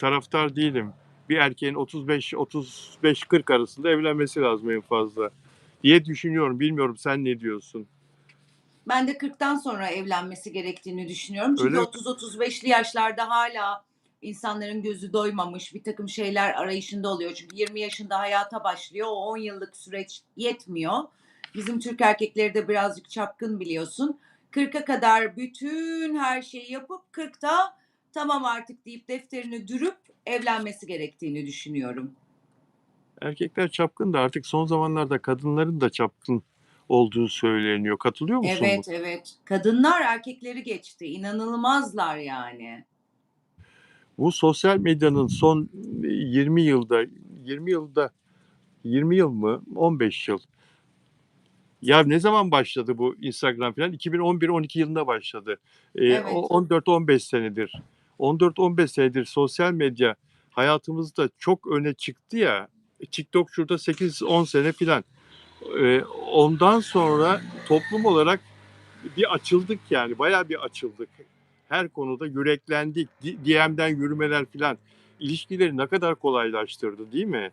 taraftar değilim. Bir erkeğin 35-40 arasında evlenmesi lazım en fazla diye düşünüyorum. Bilmiyorum sen ne diyorsun? Ben de 40'tan sonra evlenmesi gerektiğini düşünüyorum. Çünkü Öyle mi? 30-35'li yaşlarda hala insanların gözü doymamış, bir takım şeyler arayışında oluyor. Çünkü 20 yaşında hayata başlıyor. O 10 yıllık süreç yetmiyor. Bizim Türk erkekleri de birazcık çapkın biliyorsun. 40'a kadar bütün her şeyi yapıp 40'ta tamam artık deyip defterini dürüp evlenmesi gerektiğini düşünüyorum. Erkekler çapkın da artık son zamanlarda kadınların da çapkın olduğu söyleniyor. Katılıyor musun buna? Evet, evet. Kadınlar erkekleri geçti. İnanılmazlar yani. Bu sosyal medyanın son 20 yılda 20 yılda 20 yıl mı? 15 yıl. Ya ne zaman başladı bu Instagram filan? 2011-12 yılında başladı. O Evet. 14-15 senedir. 14-15 senedir sosyal medya hayatımızda çok öne çıktı ya. TikTok şurada 8-10 sene filan. Ondan sonra toplum olarak bir açıldık yani. Bayağı bir açıldık. Her konuda yüreklendik. DM'den yürümeler filan ilişkileri ne kadar kolaylaştırdı, değil mi? Evet,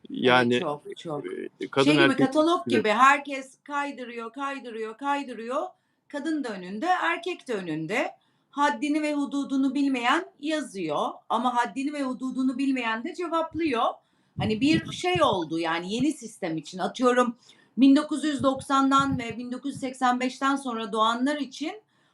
Yani, çok, çok. kadın Şey gibi, erkek katalog ilişkileri. gibi herkes kaydırıyor, kaydırıyor, kaydırıyor. Kadın da önünde, erkek de önünde. Haddini ve hududunu bilmeyen yazıyor ama haddini ve hududunu bilmeyen de cevaplıyor. Hani bir şey oldu yani yeni sistem için atıyorum 1990'dan ve 1985'ten sonra doğanlar için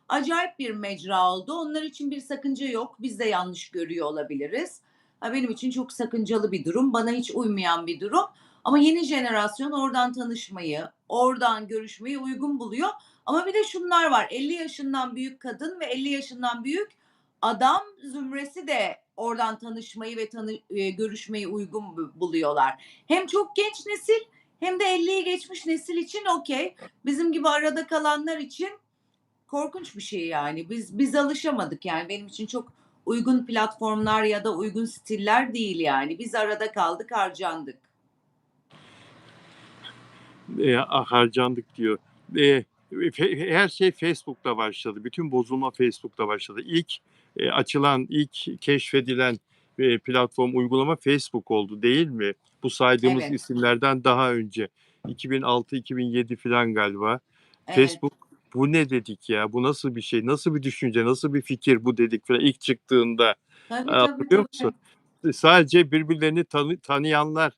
acayip bir mecra oldu. Onlar için bir sakınca yok. Biz de yanlış görüyor olabiliriz. Benim için çok sakıncalı bir durum. Bana hiç uymayan bir durum. Ama yeni jenerasyon oradan tanışmayı, oradan görüşmeyi uygun buluyor. Ama bir de şunlar var. 50 yaşından büyük kadın ve 50 yaşından büyük adam zümresi de oradan tanışmayı ve görüşmeyi uygun buluyorlar. Hem çok genç nesil hem de 50'yi geçmiş nesil için okey. Bizim gibi arada kalanlar için korkunç bir şey yani. Biz alışamadık yani. Benim için çok uygun platformlar ya da uygun stiller değil yani. Biz arada kaldık, harcandık. Harcandık diyor. Eee, her şey Facebook'ta başladı. Bütün bozulma Facebook'ta başladı. Açılan, ilk keşfedilen, platform, uygulama Facebook oldu, değil mi? Bu saydığımız Evet, isimlerden daha önce. 2006-2007 filan galiba. evet. Facebook, "Bu ne?" dedik ya. "Bu nasıl bir şey? Nasıl bir düşünce? Nasıl bir fikir bu?" dedik filan ilk çıktığında. Tabii, tabii, Hatırlıyor musun? tabii. Sadece birbirlerini tanıyanlar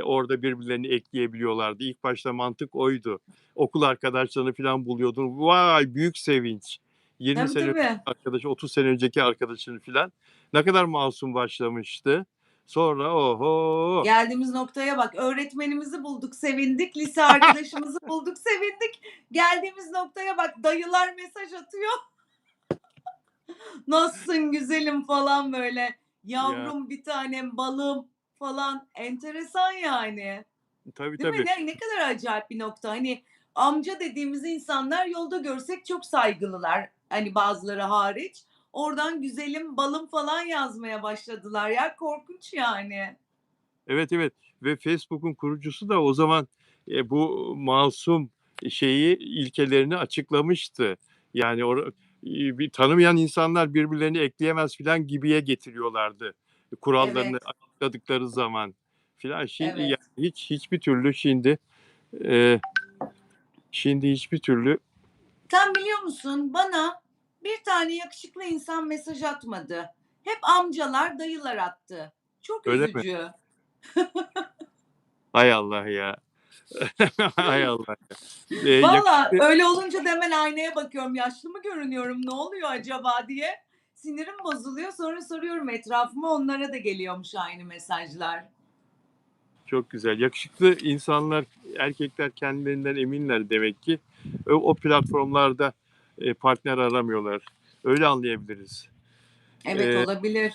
orada birbirlerini ekleyebiliyorlardı. İlk başta mantık oydu. Okul arkadaşlarını falan buluyordun. Vay, büyük sevinç. 20 Tabii, sene önceki tabii. arkadaşı, 30 sene önceki arkadaşını filan. Ne kadar masum başlamıştı. Sonra oho! Geldiğimiz noktaya bak. Öğretmenimizi bulduk, sevindik. Lise arkadaşımızı bulduk, sevindik. Geldiğimiz noktaya bak. Dayılar mesaj atıyor. Nasılsın güzelim falan böyle. Ya, Yavrum bir tanem balım falan. Enteresan yani. tabii, Değil mi? tabii. Ne kadar acayip bir nokta. Hani amca dediğimiz insanlar yolda görsek çok saygılılar. Hani bazıları hariç. Oradan güzelim balım falan yazmaya başladılar ya. Korkunç yani. Evet, evet, ve Facebook'un kurucusu da o zaman, bu masum ilkelerini açıklamıştı. Yani bir tanımayan insanlar birbirlerini ekleyemez filan gibiye getiriyorlardı kurallarını Evet, açıkladıkları zaman filan. evet. Yani hiçbir türlü eee, şimdi hiçbir türlü. Sen biliyor musun bana bir tane yakışıklı insan mesaj atmadı. Hep amcalar, dayılar attı. Çok Öyle mi? üzücü. Hay Allah ya. Hay Allah. Valla Yakışıklı. öyle olunca da hemen aynaya bakıyorum. Yaşlı mı görünüyorum? Ne oluyor acaba diye. Sinirim bozuluyor. Sonra soruyorum etrafıma. Onlara da geliyormuş aynı mesajlar. Çok güzel. Yakışıklı insanlar, erkekler kendilerinden eminler demek ki. O platformlarda partner aramıyorlar. Öyle anlayabiliriz. Evet Eee, olabilir.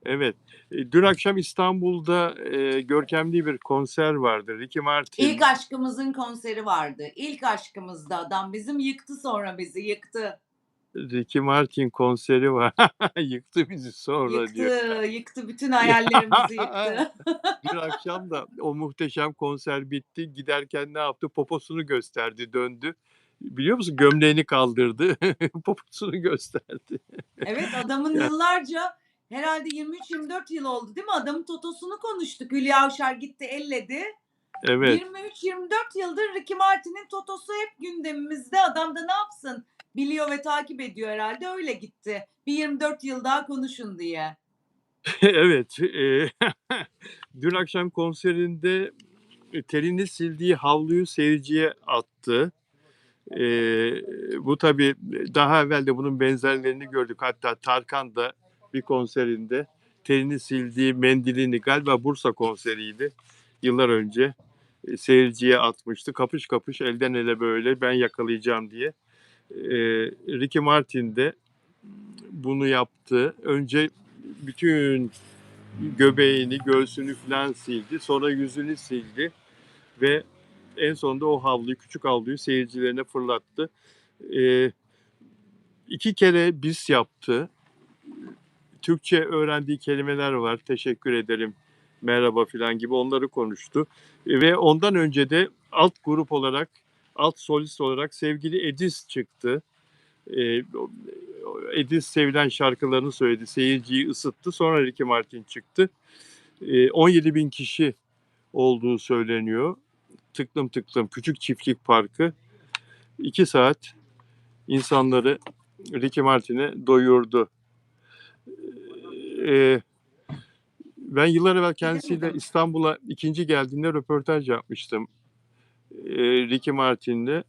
evet. Dün akşam İstanbul'da görkemli bir konser vardı. Ricky İlk Martin. aşkımızın konseri vardı. İlk aşkımızdı adam. Bizim yıktı sonra bizi. Yıktı. Ricky Martin konseri var. Yıktı bizi sonra Yıktı. diyor. Yıktı. Bütün hayallerimizi Ya. yıktı. Dün akşam da o muhteşem konser bitti. Giderken ne yaptı? Poposunu gösterdi, döndü. Biliyor musun? Gömleğini kaldırdı. Poposunu gösterdi. Evet, adamın Ya, yıllarca herhalde 23-24 yıl oldu değil mi? Adamın totosunu konuştuk. Hülya Avşar gitti elledi. evet. 23-24 yıldır Ricky Martin'in totosu hep gündemimizde. Adam da ne yapsın? Biliyor ve takip ediyor herhalde. Öyle gitti. Bir 24 yıl daha konuşun diye. Evet. Dün akşam konserinde terini sildiği havluyu seyirciye attı. Bu tabii daha evvel de bunun benzerlerini gördük. Hatta Tarkan da bir konserinde terini sildiği mendilini, galiba Bursa konseriydi, yıllar önce seyirciye atmıştı. Kapış kapış, elden ele, böyle ben yakalayacağım diye. Ricky Martin de bunu yaptı. Önce bütün göbeğini, göğsünü falan sildi. Sonra yüzünü sildi ve en sonunda o havluyu, küçük havluyu seyircilerine fırlattı. Eee 2 kere bis yaptı. Türkçe öğrendiği kelimeler var. Teşekkür ederim, merhaba filan gibi, onları konuştu. Ve ondan önce de alt solist olarak sevgili Edis çıktı. Edis sevilen şarkılarını söyledi. Seyirciyi ısıttı. Sonra Ricky Martin çıktı. 17.000 kişi olduğu söyleniyor. Tıklım tıklım, küçük çiftlik parkı. 2 saat insanları Ricky Martin'e doyurdu. Ee, Ben yıllar evvel kendisiyle Bilemedim. İstanbul'a ikinci geldiğinde röportaj yapmıştım. Ricky Martin'le.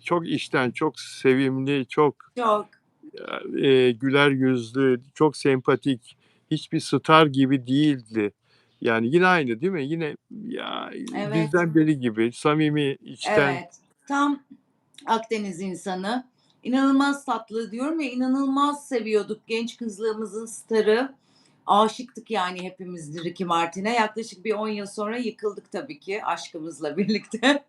Çok içten, çok sevimli, çok Çok. güler yüzlü, çok sempatik. Hiçbir star gibi değildi. Yani yine aynı, değil mi? Yine ya, Evet. bizden biri gibi samimi, içten. Evet. Tam Akdeniz insanı. İnanılmaz tatlı diyorum ya, inanılmaz seviyorduk genç kızlığımızın starı. Aşıktık yani hepimiz Ricky Martin'e. Yaklaşık bir 10 yıl sonra yıkıldık tabii ki aşkımızla birlikte.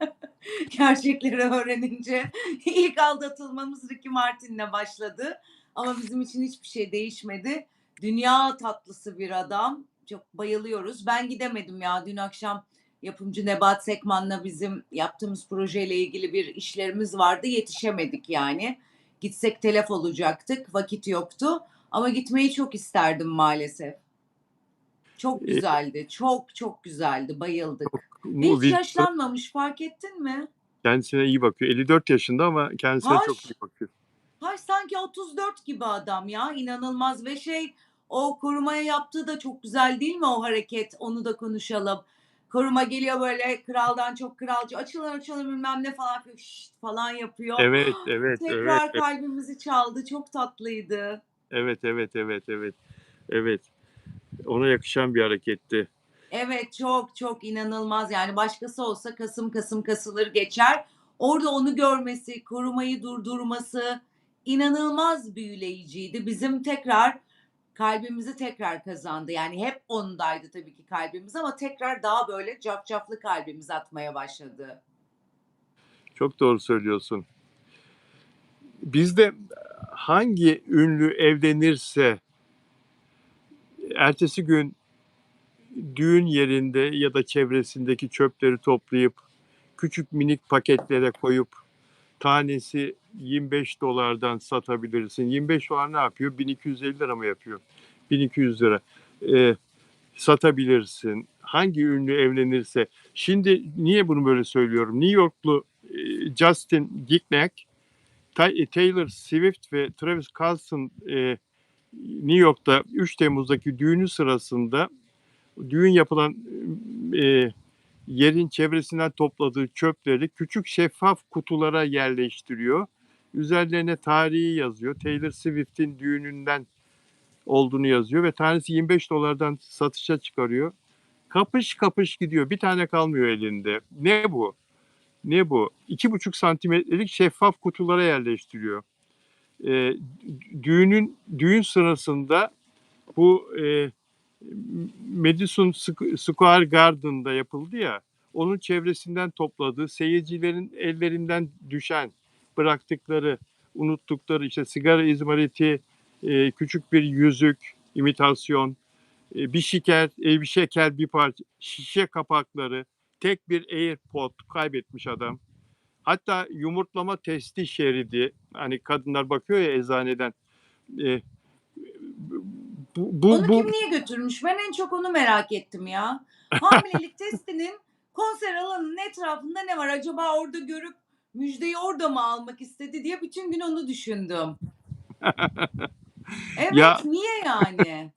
Gerçekleri öğrenince ilk aldatılmamız Ricky Martin'le başladı. Ama bizim için hiçbir şey değişmedi. Dünya tatlısı bir adam. Çok bayılıyoruz. Ben gidemedim ya. Dün akşam yapımcı Nebahat Sekman'la bizim yaptığımız projeyle ilgili bir işlerimiz vardı. Yetişemedik yani. Gitsek telef olacaktık. Vakit yoktu. Ama gitmeyi çok isterdim maalesef. Çok E, güzeldi. Çok çok güzeldi. çok, Bayıldık. Ve bu hiç Wilson yaşlanmamış fark ettin mi? kendisine iyi bakıyor. 54 yaşında ama kendisine çok iyi Haş, bakıyor. haş sanki 34 gibi adam ya. İnanılmaz ve o korumaya yaptığı da çok güzel değil mi o hareket? Onu da konuşalım. Koruma geliyor böyle kraldan çok kralcı açılın açılın bilmem ne falan yapıyor. Şşt falan yapıyor. Evet, evet, evet, Tekrar kalbimizi çaldı. Çok tatlıydı. evet, evet, evet, evet, evet. Ona yakışan bir hareketti. Evet, çok çok inanılmaz. Yani başkası olsa kasım kasım kasılır geçer. Orada onu görmesi, korumayı durdurması inanılmaz büyüleyiciydi. Bizim kalbimizi tekrar kazandı. Yani hep ondaydı tabii ki kalbimiz ama tekrar daha böyle cafcaflı kalbimiz atmaya başladı. Çok doğru söylüyorsun. Bizde hangi ünlü evlenirse ertesi gün düğün yerinde ya da çevresindeki çöpleri toplayıp küçük minik paketlere koyup tanesi $25'dan satabilirsin. $25 ne yapıyor? 1250 lira mı yapıyor? 1200 lira. Ee, Satabilirsin. Hangi ünlü evlenirse. Şimdi niye bunu böyle söylüyorum? New Yorklu Justin Timberlake, Taylor Swift ve Travis Kelce'ın New York'ta 3 Temmuz'daki düğünü sırasında düğün yapılan e, yerin çevresinden topladığı çöpleri küçük şeffaf kutulara yerleştiriyor. Üzerlerine tarihi yazıyor. Taylor Swift'in düğününden olduğunu yazıyor ve tanesi $25'dan satışa çıkarıyor. Kapış kapış gidiyor. Bir tane kalmıyor elinde. Ne bu? Ne bu? 2,5 santimetrelik şeffaf kutulara yerleştiriyor. E, düğün sırasında bu Madison Square Garden'da yapıldı ya, onun çevresinden topladığı, seyircilerin ellerinden düşen, bıraktıkları, unuttukları işte sigara izmariti, küçük bir yüzük, imitasyon, bir şeker, bir parça, şişe kapakları, tek bir AirPod kaybetmiş adam. Hatta yumurtlama testi şeridi, hani kadınlar bakıyor ya eczaneden, e, bu, bu, Onu bu kim niye götürmüş? Ben en çok onu merak ettim ya. Hamilelik testinin konser alanının etrafında ne var? Acaba orada görüp müjdeyi orada mı almak istedi diye bütün gün onu düşündüm. Evet, ya niye yani?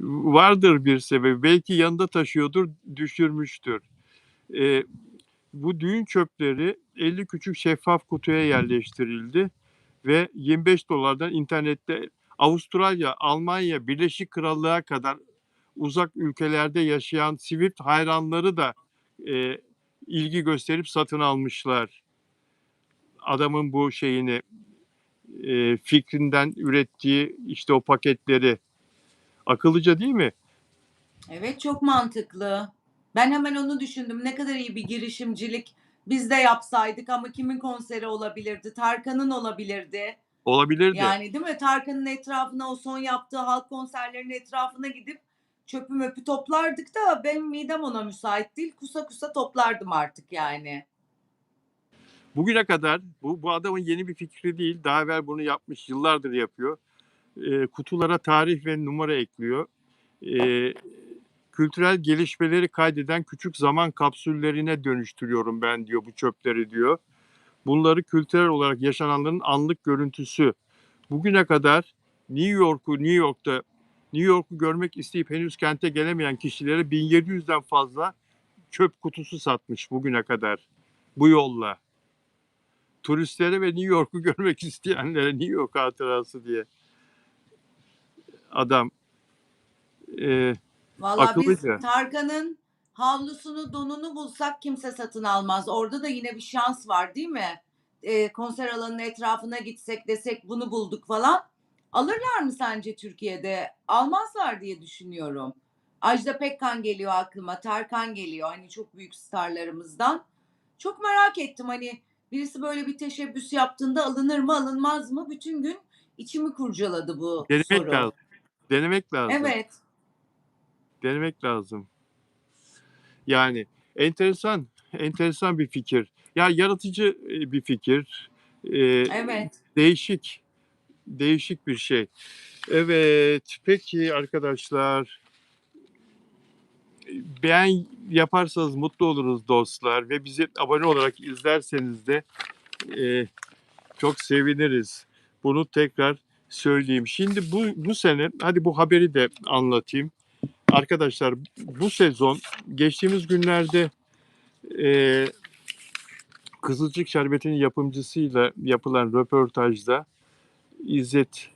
vardır bir sebebi. Belki yanında taşıyordur, düşürmüştür. Ee, Bu düğün çöpleri 50 küçük şeffaf kutuya yerleştirildi ve $25'dan internette Avustralya, Almanya, Birleşik Krallığa kadar uzak ülkelerde yaşayan Swift hayranları da e, ilgi gösterip satın almışlar. Adamın bu fikrinden ürettiği işte o paketleri. Akıllıca değil mi? Evet, çok mantıklı. Ben hemen onu düşündüm. Ne kadar iyi bir girişimcilik. Biz de yapsaydık ama kimin konseri olabilirdi? Tarkan'ın olabilirdi. Olabilirdi. Yani değil mi? Tarkan'ın etrafına o son yaptığı halk konserlerinin etrafına gidip çöpü möpü toplardık da benim midem ona müsait değil. Kusa kusa toplardım artık yani. Bugüne kadar bu adamın yeni bir fikri değil. Daha evvel bunu yapmış, yıllardır yapıyor. Kutulara tarih ve numara ekliyor. Eee, Kültürel gelişmeleri kaydeden küçük zaman kapsüllerine dönüştürüyorum ben diyor bu çöpleri diyor. Bunları kültürel olarak yaşananların anlık görüntüsü. Bugüne kadar New York'u görmek isteyip henüz kente gelemeyen kişilere 1700'den fazla çöp kutusu satmış bugüne kadar bu yolla. Turistlere ve New York'u görmek isteyenlere New York hatırası diye adam Valla biz akıllıca. Tarkan'ın havlusunu, donunu bulsak kimse satın almaz. Orada da yine bir şans var değil mi? Konser alanının etrafına gitsek desek bunu bulduk falan. Alırlar mı sence Türkiye'de? Almazlar diye düşünüyorum. Ajda Pekkan geliyor aklıma, Tarkan geliyor, hani, çok büyük starlarımızdan. Çok merak ettim, hani, birisi böyle bir teşebbüs yaptığında alınır mı, alınmaz mı? Bütün gün içimi kurcaladı bu Denemek soru. lazım. Denemek lazım. Evet, Denemek lazım. Yani enteresan, enteresan bir fikir. Ya yaratıcı bir fikir. Eee, evet. değişik, değişik bir şey. Evet, peki arkadaşlar, beğen yaparsanız mutlu oluruz dostlar ve bizi abone olarak izlerseniz de eee, çok seviniriz. Bunu tekrar söyleyeyim. Şimdi bu sene, hadi bu haberi de anlatayım. Arkadaşlar bu sezon geçtiğimiz günlerde eee Kızılcık Şerbeti'nin yapımcısıyla yapılan röportajda İzzet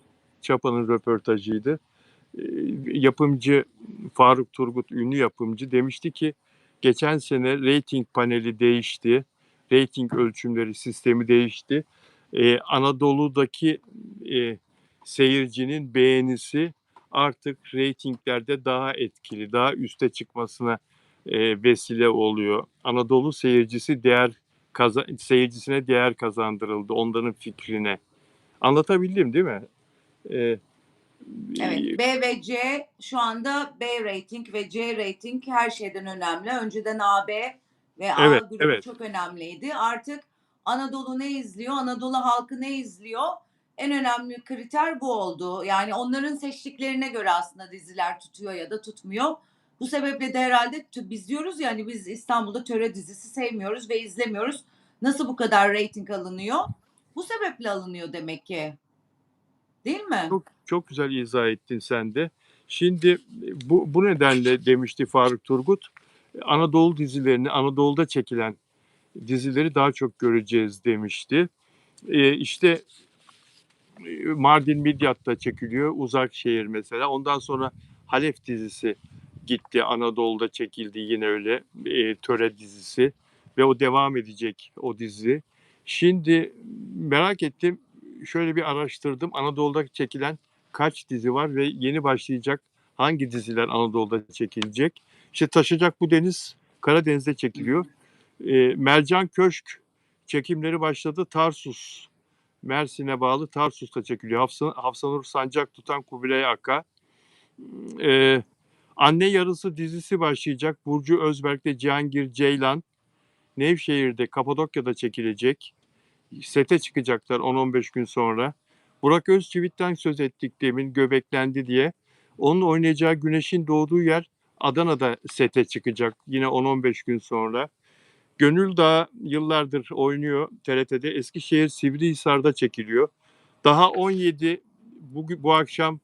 Çapa'nın röportajıydı. Yapımcı Faruk Turgut, ünlü yapımcı demişti ki geçen sene reyting paneli değişti. Reyting ölçümleri sistemi değişti. Anadolu'daki seyircinin beğenisi artık reytinglerde daha etkili, daha üste çıkmasına vesile oluyor. Anadolu seyircisine değer kazandırıldı onların fikrine. Anlatabildim değil mi? E, Evet, B ve C şu anda B rating ve C rating her şeyden önemli. Önceden AB ve A evet, grubu evet. çok önemliydi. Artık Anadolu ne izliyor, Anadolu halkı ne izliyor? En önemli kriter bu oldu. Yani onların seçtiklerine göre aslında diziler tutuyor ya da tutmuyor. Bu sebeple de herhalde biz diyoruz ya hani biz İstanbul'da töre dizisi sevmiyoruz ve izlemiyoruz. Nasıl bu kadar rating alınıyor? Bu sebeple alınıyor demek ki. Değil mi? Çok çok güzel izah ettin sen de. Şimdi bu nedenle demişti Faruk Turgut, Anadolu dizilerini, Anadolu'da çekilen dizileri daha çok göreceğiz demişti. İşte Mardin Midyat'ta çekiliyor, Uzak Şehir mesela. Ondan sonra Halef dizisi gitti, Anadolu'da çekildi yine öyle töre dizisi ve o devam edecek o dizi. Şimdi merak ettim, şöyle bir araştırdım. Anadolu'da çekilen kaç dizi var ve yeni başlayacak hangi diziler Anadolu'da çekilecek? İşte Taşacak Bu Deniz Karadeniz'de çekiliyor. Mercan Köşk çekimleri başladı. Tarsus, Mersin'e bağlı Tarsus'ta çekiliyor. Hafsanur Sancak tutan Kubilay Aka. Ee, Anne Yarısı dizisi başlayacak. Burcu Özberk'te Cihangir Ceylan. Nevşehir'de, Kapadokya'da çekilecek. Sete çıkacaklar 10-15 gün sonra. Burak Özçivit'ten söz ettik demin, göbeklendi diye. Onun oynayacağı Güneşin Doğduğu Yer Adana'da sete çıkacak yine 10-15 gün sonra. Gönül Dağı yıllardır oynuyor TRT'de. Eskişehir Sivrihisar'da çekiliyor. Daha 17 bu akşam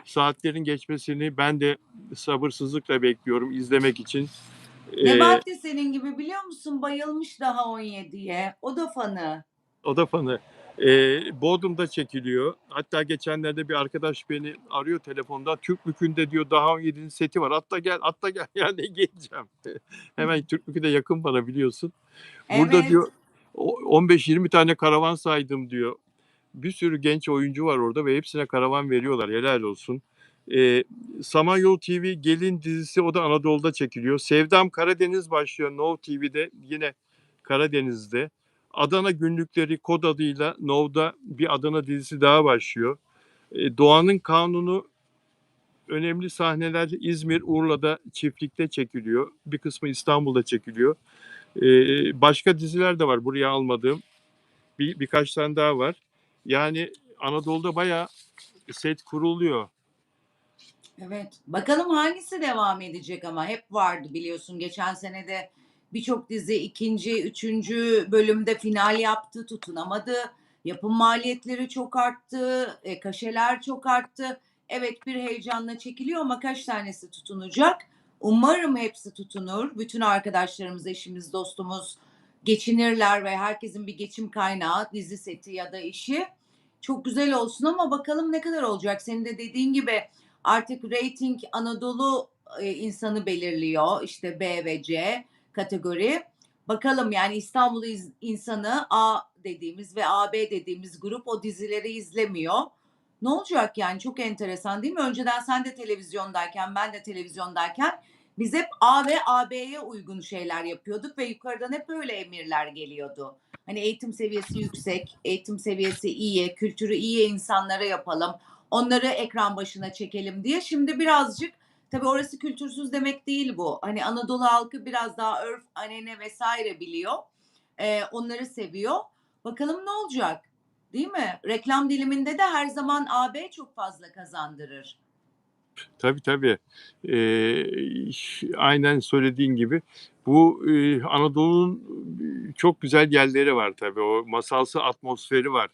saatlerin geçmesini ben de sabırsızlıkla bekliyorum izlemek için. Ee, Nebahat de senin gibi biliyor musun? Bayılmış daha 17'ye. O da fanı. O da fanı. Bodrum'da çekiliyor. Hatta geçenlerde bir arkadaş beni arıyor telefonda. Türkbükü'nde diyor daha 17'nin seti var. Atla gel, atla gel. Yani geleceğim. Hemen Türkbükü de yakın bana biliyorsun. Burada Evet. diyor 15-20 tane karavan saydım diyor. Bir sürü genç oyuncu var orada ve hepsine karavan veriyorlar. Helal olsun. Ee, Samanyolu TV Gelin dizisi o da Anadolu'da çekiliyor. Sevdam Karadeniz başlıyor Now TV'de yine Karadeniz'de. Adana Günlükleri kod adıyla Now'da bir Adana dizisi daha başlıyor. Doğanın Kanunu önemli sahneler İzmir, Urla'da çiftlikte çekiliyor. Bir kısmı İstanbul'da çekiliyor. Başka diziler de var buraya almadığım. Birkaç tane daha var. Yani Anadolu'da bayağı set kuruluyor. Evet. Bakalım hangisi devam edecek ama hep vardı biliyorsun. Geçen sene de birçok dizi ikinci, üçüncü bölümde final yaptı, tutunamadı. Yapım maliyetleri çok arttı, kaşeler çok arttı. Evet bir heyecanla çekiliyor ama kaç tanesi tutunacak? Umarım hepsi tutunur. Bütün arkadaşlarımız, eşimiz, dostumuz geçinirler ve herkesin bir geçim kaynağı, dizi seti ya da işi. Çok güzel olsun ama bakalım ne kadar olacak. Senin de dediğin gibi artık rating Anadolu insanı belirliyor. İşte B ve C kategori. Bakalım yani İstanbul insanı A dediğimiz ve AB dediğimiz grup o dizileri izlemiyor. Ne olacak yani? Çok enteresan değil mi? Önceden sen de televizyondayken, ben de televizyondayken biz hep A ve AB'ye uygun şeyler yapıyorduk ve yukarıdan hep öyle emirler geliyordu. Hani eğitim seviyesi yüksek, eğitim seviyesi iyi, kültürü iyi insanlara yapalım, onları ekran başına çekelim diye. Şimdi birazcık tabii orası kültürsüz demek değil bu. Hani Anadolu halkı biraz daha örf, anene vesaire biliyor. Onları seviyor. Bakalım ne olacak? Değil mi? Reklam diliminde de her zaman AB çok fazla kazandırır. Tabii, tabii. Aynen söylediğin gibi bu, Anadolu'nun, çok güzel yerleri var tabii. O masalsı atmosferi var.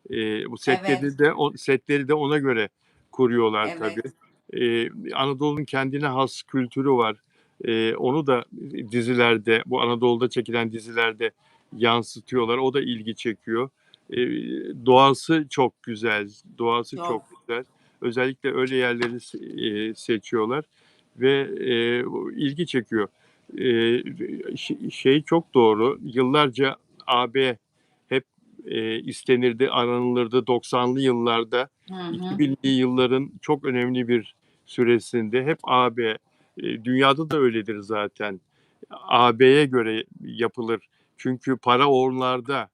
Bu Evet, setleri de ona göre kuruyorlar tabii. evet. Anadolu'nun kendine has kültürü var. Onu da dizilerde, bu Anadolu'da çekilen dizilerde yansıtıyorlar. O da ilgi çekiyor. Doğası çok güzel, doğası çok Çok. güzel. Özellikle öyle yerleri seçiyorlar ve, ilgi çekiyor. Şey çok doğru, yıllarca AB hep, istenirdi, aranılırdı. 90'lı yıllarda, Hı hı. 2000'li yılların çok önemli bir süresinde hep AB, dünyada da öyledir zaten. AB'ye göre yapılır. Çünkü para onlarda, Hı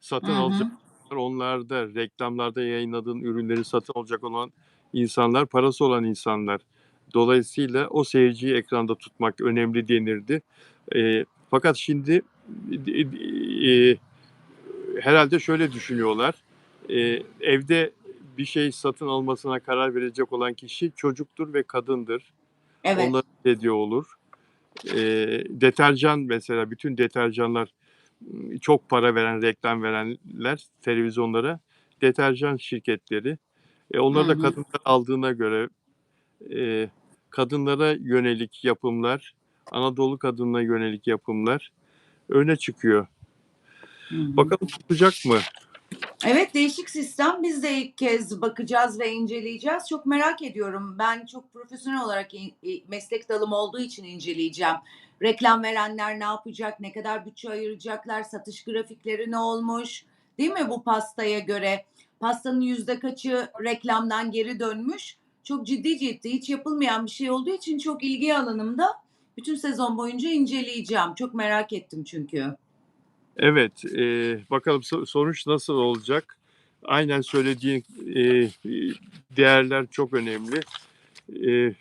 satın hı. alacak onlarda, reklamlarda yayınladığın ürünleri satın alacak olan insanlar, parası olan insanlar. Dolayısıyla o seyirciyi ekranda tutmak önemli denirdi. Fakat şimdi herhâlde şöyle düşünüyorlar, evde bir şey satın almasına karar verecek olan kişi çocuktur ve kadındır. Evet. Onları hediye olur. Deterjan mesela, bütün deterjanlar, çok para veren, reklam verenler televizyonlara deterjan şirketleri. Hı Onları da hı. kadınlar aldığına göre, eee, kadınlara yönelik yapımlar, Anadolu kadınına yönelik yapımlar öne çıkıyor. Hı hı. Bakalım tutacak mı? Evet, değişik sistem. Biz de ilk kez bakacağız ve inceleyeceğiz. Çok merak ediyorum. Ben çok profesyonel olarak meslek dalım olduğu için inceleyeceğim. Reklam verenler ne yapacak, ne kadar bütçe ayıracaklar, satış grafikleri ne olmuş, değil mi bu pastaya göre? Pastanın yüzde kaçı reklamdan geri dönmüş? Çok ciddi ciddi, hiç yapılmayan bir şey olduğu için çok ilgi alanımda. Bütün sezon boyunca inceleyeceğim. Çok merak ettim çünkü. Evet, bakalım sonuç nasıl olacak? Aynen söylediğin, değerler çok önemli.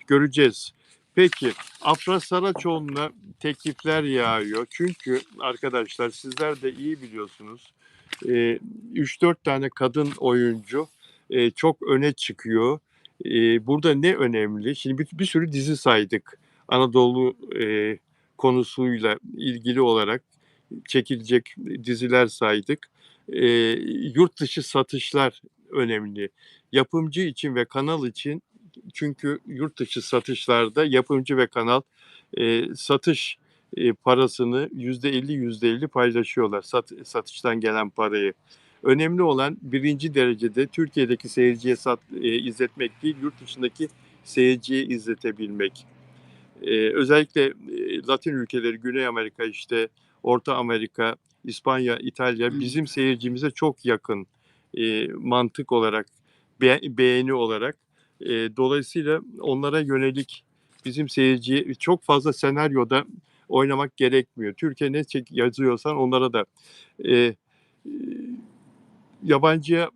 Göreceğiz. Peki, Afra Saraçoğlu'na teklifler yağıyor. Çünkü arkadaşlar sizler de iyi biliyorsunuz, eee, 3-4 tane kadın oyuncu, çok öne çıkıyor. Burada ne önemli? Şimdi bir sürü dizi saydık. Anadolu, konusuyla ilgili olarak çekilecek diziler saydık. Yurt dışı satışlar önemli. Yapımcı için ve kanal için çünkü yurt dışı satışlarda yapımcı ve kanal, satış, parasını %50 paylaşıyorlar, satıştan gelen parayı. Önemli olan birinci derecede Türkiye'deki seyirciye izletmek değil, yurt dışındaki seyirciye izletebilmek. Özellikle, Latin ülkeleri, Güney Amerika, işte, Orta Amerika, İspanya, Hı. İtalya bizim seyircimize çok yakın, mantık olarak, beğeni olarak. Dolayısıyla onlara yönelik bizim seyirciye çok fazla senaryoda oynamak gerekmiyor. Türkiye ne yazıyorsan onlara da, eee, yabancıya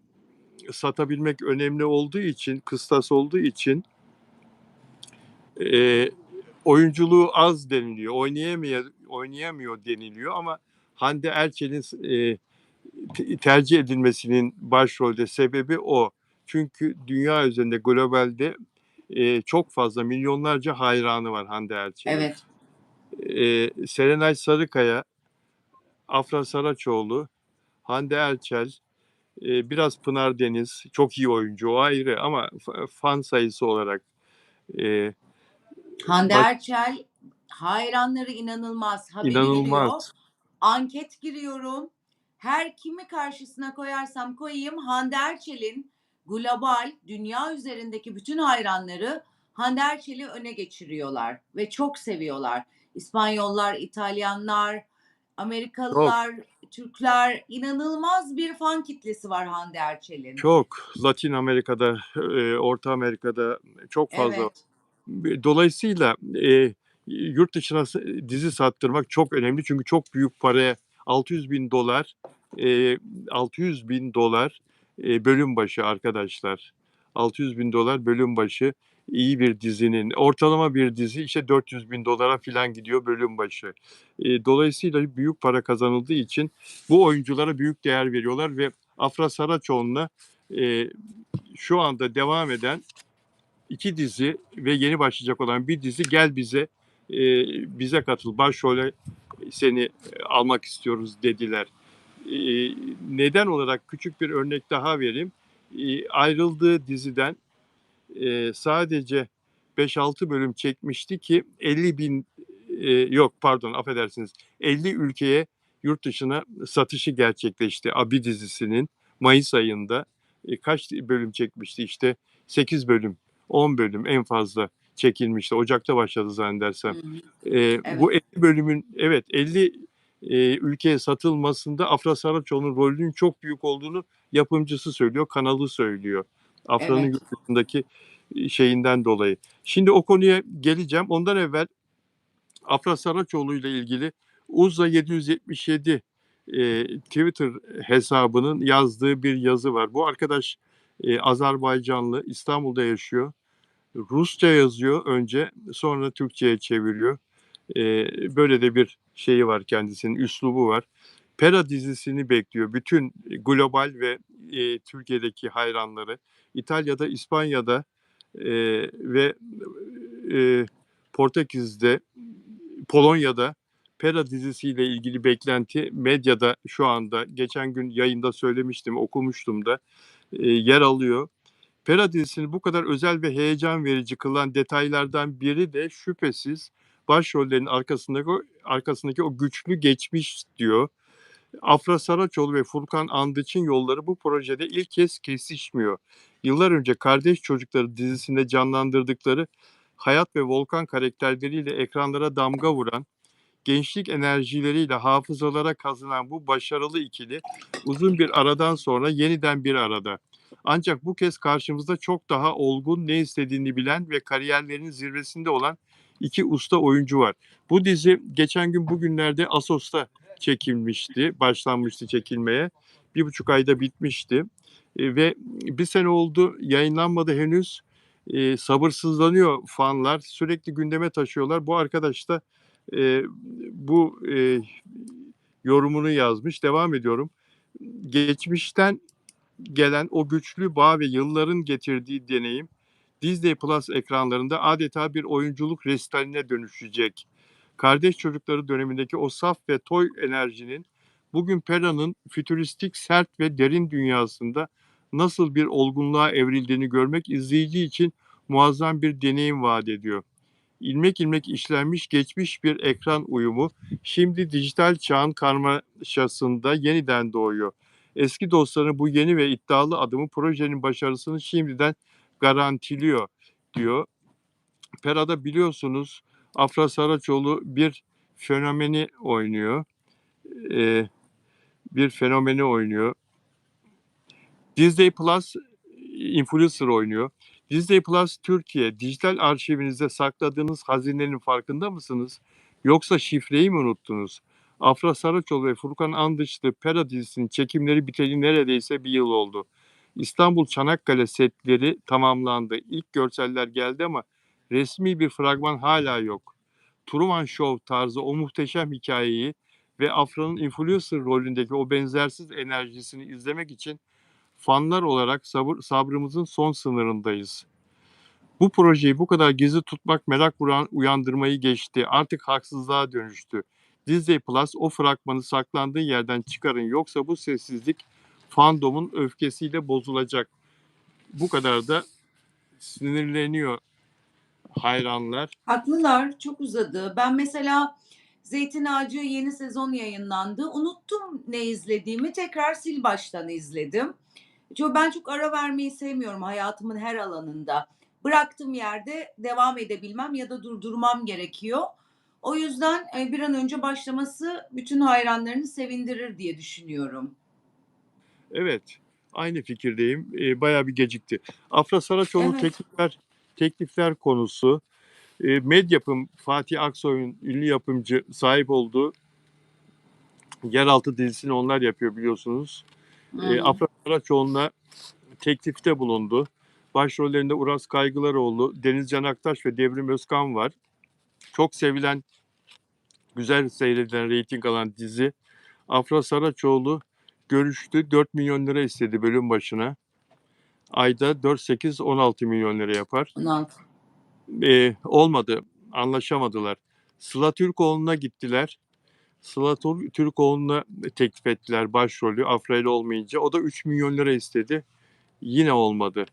satabilmek önemli olduğu için, kıstas olduğu için, eee oyunculuğu az deniliyor, oynayamıyor deniliyor ama Hande Erçel'in tercih edilmesinin başrolde sebebi o. Çünkü dünya üzerinde globalde, çok fazla milyonlarca hayranı var Hande Erçel'in. Evet. Serenay Sarıkaya, Afra Saraçoğlu, Hande Erçel, biraz Pınar Deniz, çok iyi oyuncu o ayrı ama fan sayısı olarak, eee, Hande baş Erçel hayranları inanılmaz. Haberi giriyor, inanılmaz. anket giriyorum. Her kimi karşısına koyarsam koyayım Hande Erçel'in global, dünya üzerindeki bütün hayranları Hande Erçel'i öne geçiriyorlar ve çok seviyorlar. İspanyollar, İtalyanlar, Çok, Amerikalılar, Türkler, inanılmaz bir fan kitlesi var Hande Erçel'in. çok. Latin Amerika'da, Orta Amerika'da çok fazla. Evet, Dolayısıyla, yurt dışına dizi sattırmak çok önemli çünkü çok büyük paraya $600.000, eee, $600.000, bölüm başı arkadaşlar. $600.000 bölüm başı iyi bir dizinin. Ortalama bir dizi, işte, $400.000'a filan gidiyor bölüm başı. Dolayısıyla büyük para kazanıldığı için bu oyunculara büyük değer veriyorlar ve Afra Saraçoğlu'na, eee, şu anda devam eden 2 dizi ve yeni başlayacak olan bir dizi "Gel bize katıl, başrole seni almak istiyoruz." dediler. Neden olarak küçük bir örnek daha vereyim. Ayrıldığı diziden, sadece 5-6 bölüm çekmişti ki 50.000, yok pardon affedersiniz, 50 ülkeye yurt dışına satışı gerçekleşti Abi dizisinin mayıs ayında. Kaç bölüm çekmişti? İşte 8 bölüm, 10 bölüm en fazla çekilmişti. Ocak'ta başladı hı zannedersem. hı, Bu evet, 50 bölümün evet 50, ülkeye satılmasında Afra Saraçoğlu'nun rolünün çok büyük olduğunu yapımcısı söylüyor, kanalı söylüyor. Afra'nın evet. yurt dışındaki, şeyinden dolayı. Şimdi o konuya geleceğim. Ondan evvel Afra Saraçoğlu ile ilgili Uzza777, Twitter hesabının yazdığı bir yazı var. Bu arkadaş, Azerbaycanlı, İstanbul'da yaşıyor. Rusça yazıyor önce, sonra Türkçe'ye çeviriyor. Böyle de bir şeyi var kendisinin, üslubu var. Pera dizisini bekliyor bütün global ve, Türkiye'deki hayranları. İtalya'da, İspanya'da, ve, eee, Portekiz'de, Polonya'da Pera dizisiyle ilgili beklenti medyada şu anda geçen gün yayında söylemiştim, okumuştum da, yer alıyor. Pera dizisini bu kadar özel ve heyecan verici kılan detaylardan biri de şüphesiz başrollerin arkasındaki o güçlü geçmiş diyor. Afra Saraçoğlu ve Furkan Andıç'ın yolları bu projede ilk kez kesişmiyor. Yıllar önce Kardeş Çocukları dizisinde canlandırdıkları Hayat ve Volkan karakterleriyle ekranlara damga vuran, gençlik enerjileriyle hafızalara kazınan bu başarılı ikili uzun bir aradan sonra yeniden bir arada. Ancak bu kez karşımızda çok daha olgun, ne istediğini bilen ve kariyerlerinin zirvesinde olan iki usta oyuncu var. Bu dizi geçen gün bugünlerde Assos'ta çekilmişti, başlanmıştı çekilmeye. 1,5 ayda bitmişti. Ve bir sene oldu, yayınlanmadı henüz. Sabırsızlanıyor fanlar, sürekli gündeme taşıyorlar. Bu arkadaş da Eee, bu, yorumunu yazmış. Devam ediyorum. Geçmişten gelen o güçlü bağ ve yılların getirdiği deneyim, Disney Plus ekranlarında adeta bir oyunculuk resitaline dönüşecek. Kardeş Çocukları dönemindeki o saf ve toy enerjinin bugün Pera'nın fütüristik, sert ve derin dünyasında nasıl bir olgunluğa evrildiğini görmek izleyici için muazzam bir deneyim vaat ediyor. İlmek ilmek işlenmiş geçmiş bir ekran uyumu şimdi dijital çağın karmaşasında yeniden doğuyor. Eski dostların bu yeni ve iddialı adımı projenin başarısını şimdiden garantiliyor diyor. Pera'da biliyorsunuz Afra Saraçoğlu bir fenomeni oynuyor. Ee, bir fenomeni oynuyor. Disney Plus influencer oynuyor. Disney Plus Türkiye, dijital arşivinizde sakladığınız hazinenin farkında mısınız? Yoksa şifreyi mi unuttunuz? Afra Saraçoğlu ve Furkan Andıçlı Pera dizisinin çekimleri biteli neredeyse bir yıl oldu. İstanbul Çanakkale setleri tamamlandı. İlk görseller geldi ama resmi bir fragman hala yok. Truman Show tarzı o muhteşem hikayeyi ve Afra'nın influencer rolündeki o benzersiz enerjisini izlemek için fanlar olarak sabrımızın son sınırındayız. Bu projeyi bu kadar gizli tutmak uyandırmayı geçti. Artık haksızlığa dönüştü. Disney Plus o fragmanı saklandığı yerden çıkarın yoksa bu sessizlik fandomun öfkesiyle bozulacak. Bu kadar da sinirleniyor hayranlar. Haklılar, çok uzadı. Ben mesela Zeytin Ağacı yeni sezon yayınlandı. Unuttum ne izlediğimi, tekrar sil baştan izledim. Ben çok ara vermeyi sevmiyorum hayatımın her alanında. Bıraktığım yerde devam edebilmem ya da durdurmam gerekiyor. O yüzden, bir an önce başlaması bütün hayranlarını sevindirir diye düşünüyorum. Evet, aynı fikirdeyim. Bayağı bir gecikti. Afra Saraçoğlu Evet. teklifler konusu. Medyapım Fatih Aksoy'un ünlü yapımcı sahip olduğu Yeraltı dizisini onlar yapıyor biliyorsunuz. Hı hı. Afra Saraçoğlu'na teklifte bulundu. Başrollerinde Uras Kaygılaroğlu, Denizcan Aktaş ve Devrim Özkan var. Çok sevilen, güzel seyredilen, reyting alan dizi. Afra Saraçoğlu görüştü. 4 milyon lira istedi bölüm başına. Ayda 4, 8, 16 milyon lira yapar. 16. Olmadı. Anlaşamadılar. Sıla Türkoğlu'na gittiler. Sıla Türkoğlu'na teklif ettiler başrolü. Afra ile olmayınca. O da 3 milyon lira istedi. Yine olmadı.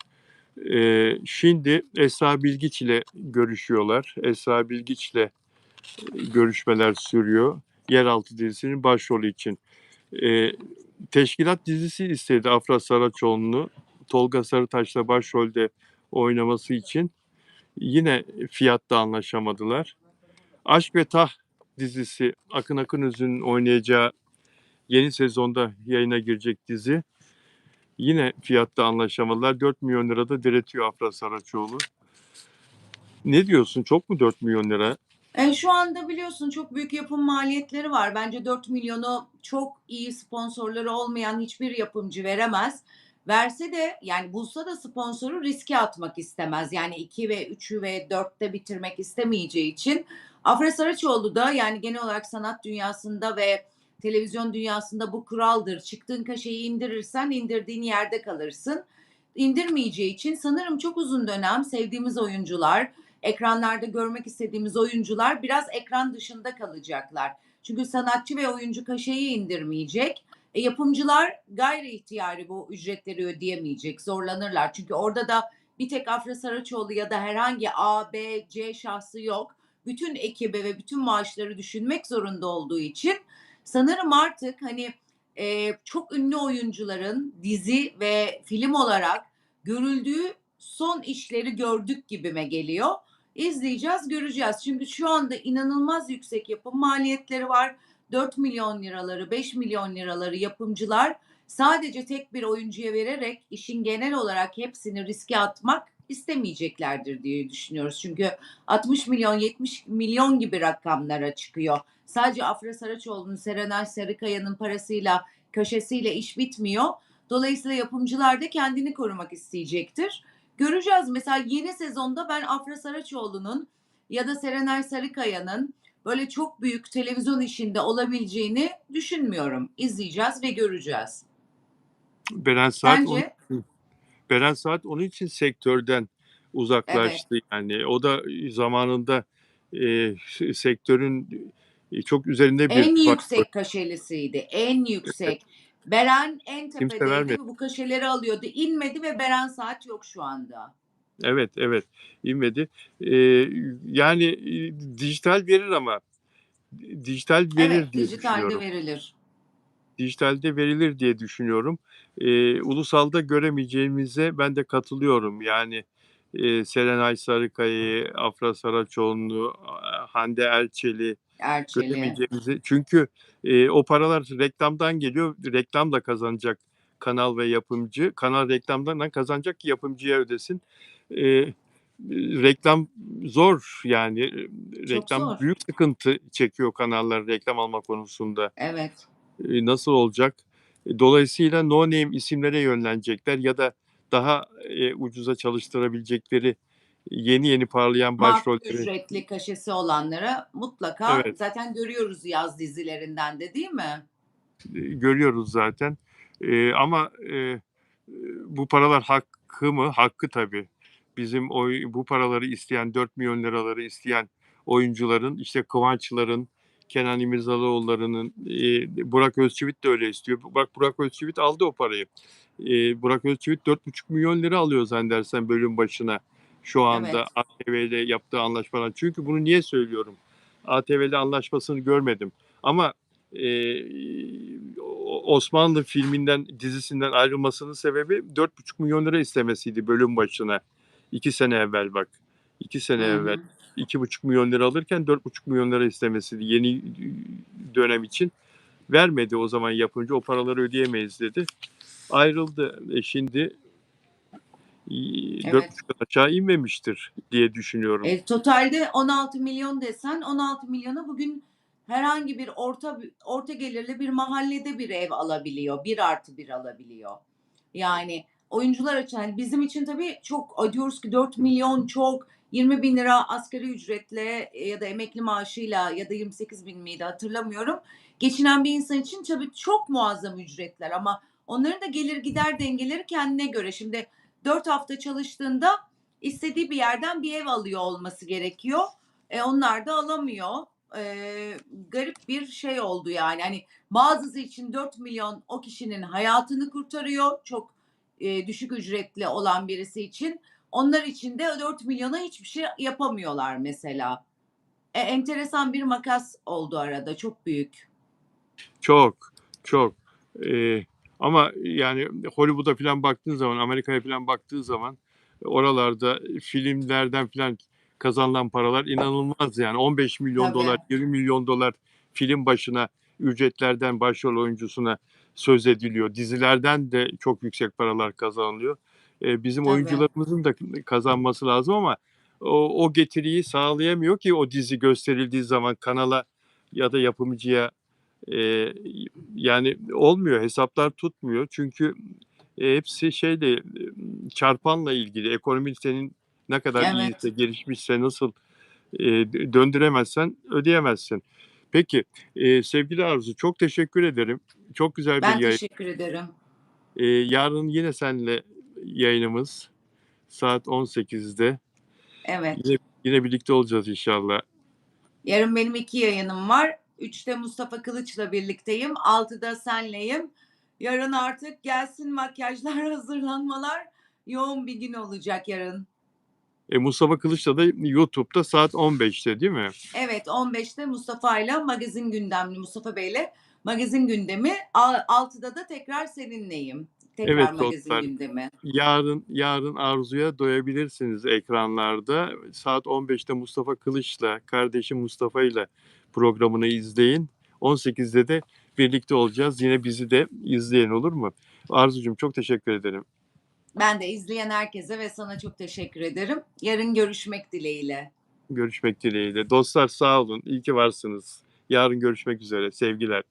Şimdi Esra Bilgiç ile görüşüyorlar. Esra Bilgiç ile görüşmeler sürüyor. Yeraltı dizisinin başrolü için. Ee, Teşkilat dizisi istedi Afra Saraçoğlu'nu. Tolga Sarıtaş'la başrolde oynaması için. Yine fiyatta anlaşamadılar. Aşk ve Tah dizisi Akın Akınözü'nün oynayacağı yeni sezonda yayına girecek dizi. Yine fiyatta anlaşamadılar. 4 milyon lira da diretiyor Afra Saraçoğlu. Ne diyorsun? Çok mu 4 milyon lira? Şu anda biliyorsun çok büyük yapım maliyetleri var. Bence 4 milyonu çok iyi sponsorları olmayan hiçbir yapımcı veremez. Verse de yani bulsa da sponsoru riske atmak istemez. Yani 2 ve 3'ü ve 4'te bitirmek istemeyeceği için Afra Saraçoğlu da yani genel olarak sanat dünyasında ve televizyon dünyasında bu kuraldır. Çıktığın kaşeyi indirirsen indirdiğin yerde kalırsın. İndirmeyeceği için sanırım çok uzun dönem sevdiğimiz oyuncular, ekranlarda görmek istediğimiz oyuncular biraz ekran dışında kalacaklar. Çünkü sanatçı ve oyuncu kaşeyi indirmeyecek. Yapımcılar gayri ihtiyari bu ücretleri ödeyemeyecek, zorlanırlar. Çünkü orada da bir tek Afra Saraçoğlu ya da herhangi A, B, C şahsı yok. Bütün ekibe ve bütün maaşları düşünmek zorunda olduğu için sanırım artık hani çok ünlü oyuncuların dizi ve film olarak görüldüğü son işleri gördük gibime geliyor. İzleyeceğiz, göreceğiz. Çünkü şu anda inanılmaz yüksek yapım maliyetleri var. 4 milyon liraları, 5 milyon liraları yapımcılar sadece tek bir oyuncuya vererek işin genel olarak hepsini riske atmak istemeyeceklerdir diye düşünüyoruz. Çünkü 60 milyon, 70 milyon gibi rakamlara çıkıyor. Sadece Afra Saraçoğlu'nun, Serenay Sarıkaya'nın parasıyla, köşesiyle iş bitmiyor. Dolayısıyla yapımcılar da kendini korumak isteyecektir. Göreceğiz. Mesela yeni sezonda ben Afra Saraçoğlu'nun ya da Serenay Sarıkaya'nın böyle çok büyük televizyon işinde olabileceğini düşünmüyorum. İzleyeceğiz ve göreceğiz. Beren Saat onun Sence? Beren Saat onun için sektörden Evet. uzaklaştı. Yani o da zamanında sektörün çok üzerinde bir En faktör. yüksek kaşelisiydi. En yüksek. Beren en Kimse tepedeydi vermedi. ve bu kaşeleri alıyordu. İnmedi ve Beren Saat yok şu anda. Evet, evet. İnmedi. E, Yani dijital verir ama dijital verir Evet, diye dijitalde düşünüyorum. verilir. Dijitalde verilir diye düşünüyorum. Ulusalda göremeyeceğimize ben de katılıyorum. Yani Serenay Sarıkaya'yı, Afra Saraçoğlu'nu, Hande Erçel'i Erçel'i. göremeyeceğimizi. Çünkü o paralar reklamdan geliyor. Reklamla kazanacak kanal ve yapımcı. Kanal reklamdan kazanacak ki yapımcıya ödesin. Eee, Reklam zor yani. Çok Reklam zor. büyük sıkıntı çekiyor kanallar reklam alma konusunda. Evet. Nasıl olacak? Dolayısıyla no name isimlere yönlenecekler ya da daha ucuza çalıştırabilecekleri yeni yeni parlayan Makul başrolleri. ücretli kaşesi olanlara mutlaka Evet, zaten görüyoruz yaz dizilerinden de değil mi? görüyoruz zaten. Ama bu paralar hakkı mı? Hakkı tabii. Bizim bu paraları isteyen, 4 milyon liraları isteyen oyuncuların, işte Kıvançların, Kenan İmirzalıoğulları'nın, Burak Özçivit de öyle istiyor. Bak Burak Özçivit aldı o parayı. Burak Özçivit 4,5 milyon lira alıyor zannedersen bölüm başına şu anda Evet. ATV ile yaptığı anlaşmadan. Çünkü bunu niye söylüyorum? ATV ile anlaşmasını görmedim. Ama Osmanlı filminden, dizisinden ayrılmasının sebebi 4,5 milyon lira istemesiydi bölüm başına. 2 sene evvel bak. 2 sene Hı evvel. hı. 2,5 milyon lira alırken 4,5 milyon lira istemesi yeni dönem için. Vermedi o zaman yapımcı. O paraları ödeyemeyiz dedi. Ayrıldı. Şimdi Evet. 4,5'tan aşağı inmemiştir diye düşünüyorum. Totalde 16 milyon desen 16 milyona bugün herhangi bir orta gelirli bir mahallede bir ev alabiliyor. 1+1 alabiliyor. Yani oyuncular için hani bizim için tabii çok diyoruz ki 4 milyon çok 20.000 lira asgari ücretle ya da emekli maaşıyla ya da 28 bin miydi hatırlamıyorum. Geçinen bir insan için tabii çok muazzam ücretler ama onların da gelir gider dengeleri kendine göre. Şimdi 4 hafta çalıştığında istediği bir yerden bir ev alıyor olması gerekiyor. Onlar da alamıyor. Garip bir şey oldu yani. Hani bazısı için 4 milyon o kişinin hayatını kurtarıyor. Çok düşük ücretli olan birisi için. Onlar için de 4 milyona hiçbir şey yapamıyorlar mesela. Enteresan bir makas oldu arada. Çok büyük. Çok, çok. Ama yani Hollywood'a falan baktığın zaman, Amerika'ya falan baktığın zaman oralarda filmlerden falan kazanılan paralar inanılmaz yani. 15 milyon Tabii. dolar, 20 milyon dolar film başına ücretlerden başrol oyuncusuna söz ediliyor. Dizilerden de çok yüksek paralar kazanılıyor. Bizim Tabii. oyuncularımızın da kazanması lazım ama o getiriyi sağlayamıyor ki o dizi gösterildiği zaman kanala ya da yapımcıya. Yani olmuyor, hesaplar tutmuyor. Çünkü hepsi şeyle çarpanla ilgili. Ekonomi senin ne kadar iyiyse, Evet. gelişmişse, nasıl döndüremezsen ödeyemezsin. Peki, sevgili Arzu, çok teşekkür ederim. Çok güzel bir Ben yayın. teşekkür ederim. Yarın yine seninle yayınımız saat 18'de. Evet. Yine birlikte olacağız inşallah. Yarın benim 2 yayınım var. 3'te Mustafa Kılıç'la birlikteyim. 6'da senleyim. Yarın artık gelsin makyajlar, hazırlanmalar. Yoğun bir gün olacak yarın. Mustafa Kılıç'la da YouTube'da saat 15'te değil mi? Evet, 15'te Mustafa'yla magazin gündemli, Mustafa Bey'le magazin gündemi. 6'da da tekrar seninleyim. Tekrar Evet magazin dostlar. gündemi. Yarın Arzu'ya doyabilirsiniz ekranlarda. Saat 15'te Mustafa Kılıç'la, kardeşim Mustafa'yla programını izleyin. 18'de de birlikte olacağız. Yine bizi de izleyin, olur mu? Arzucuğum, çok teşekkür ederim. Ben de izleyen herkese ve sana çok teşekkür ederim. Yarın görüşmek dileğiyle. Görüşmek dileğiyle. Dostlar, sağ olun. İyi ki varsınız. Yarın görüşmek üzere. Sevgiler.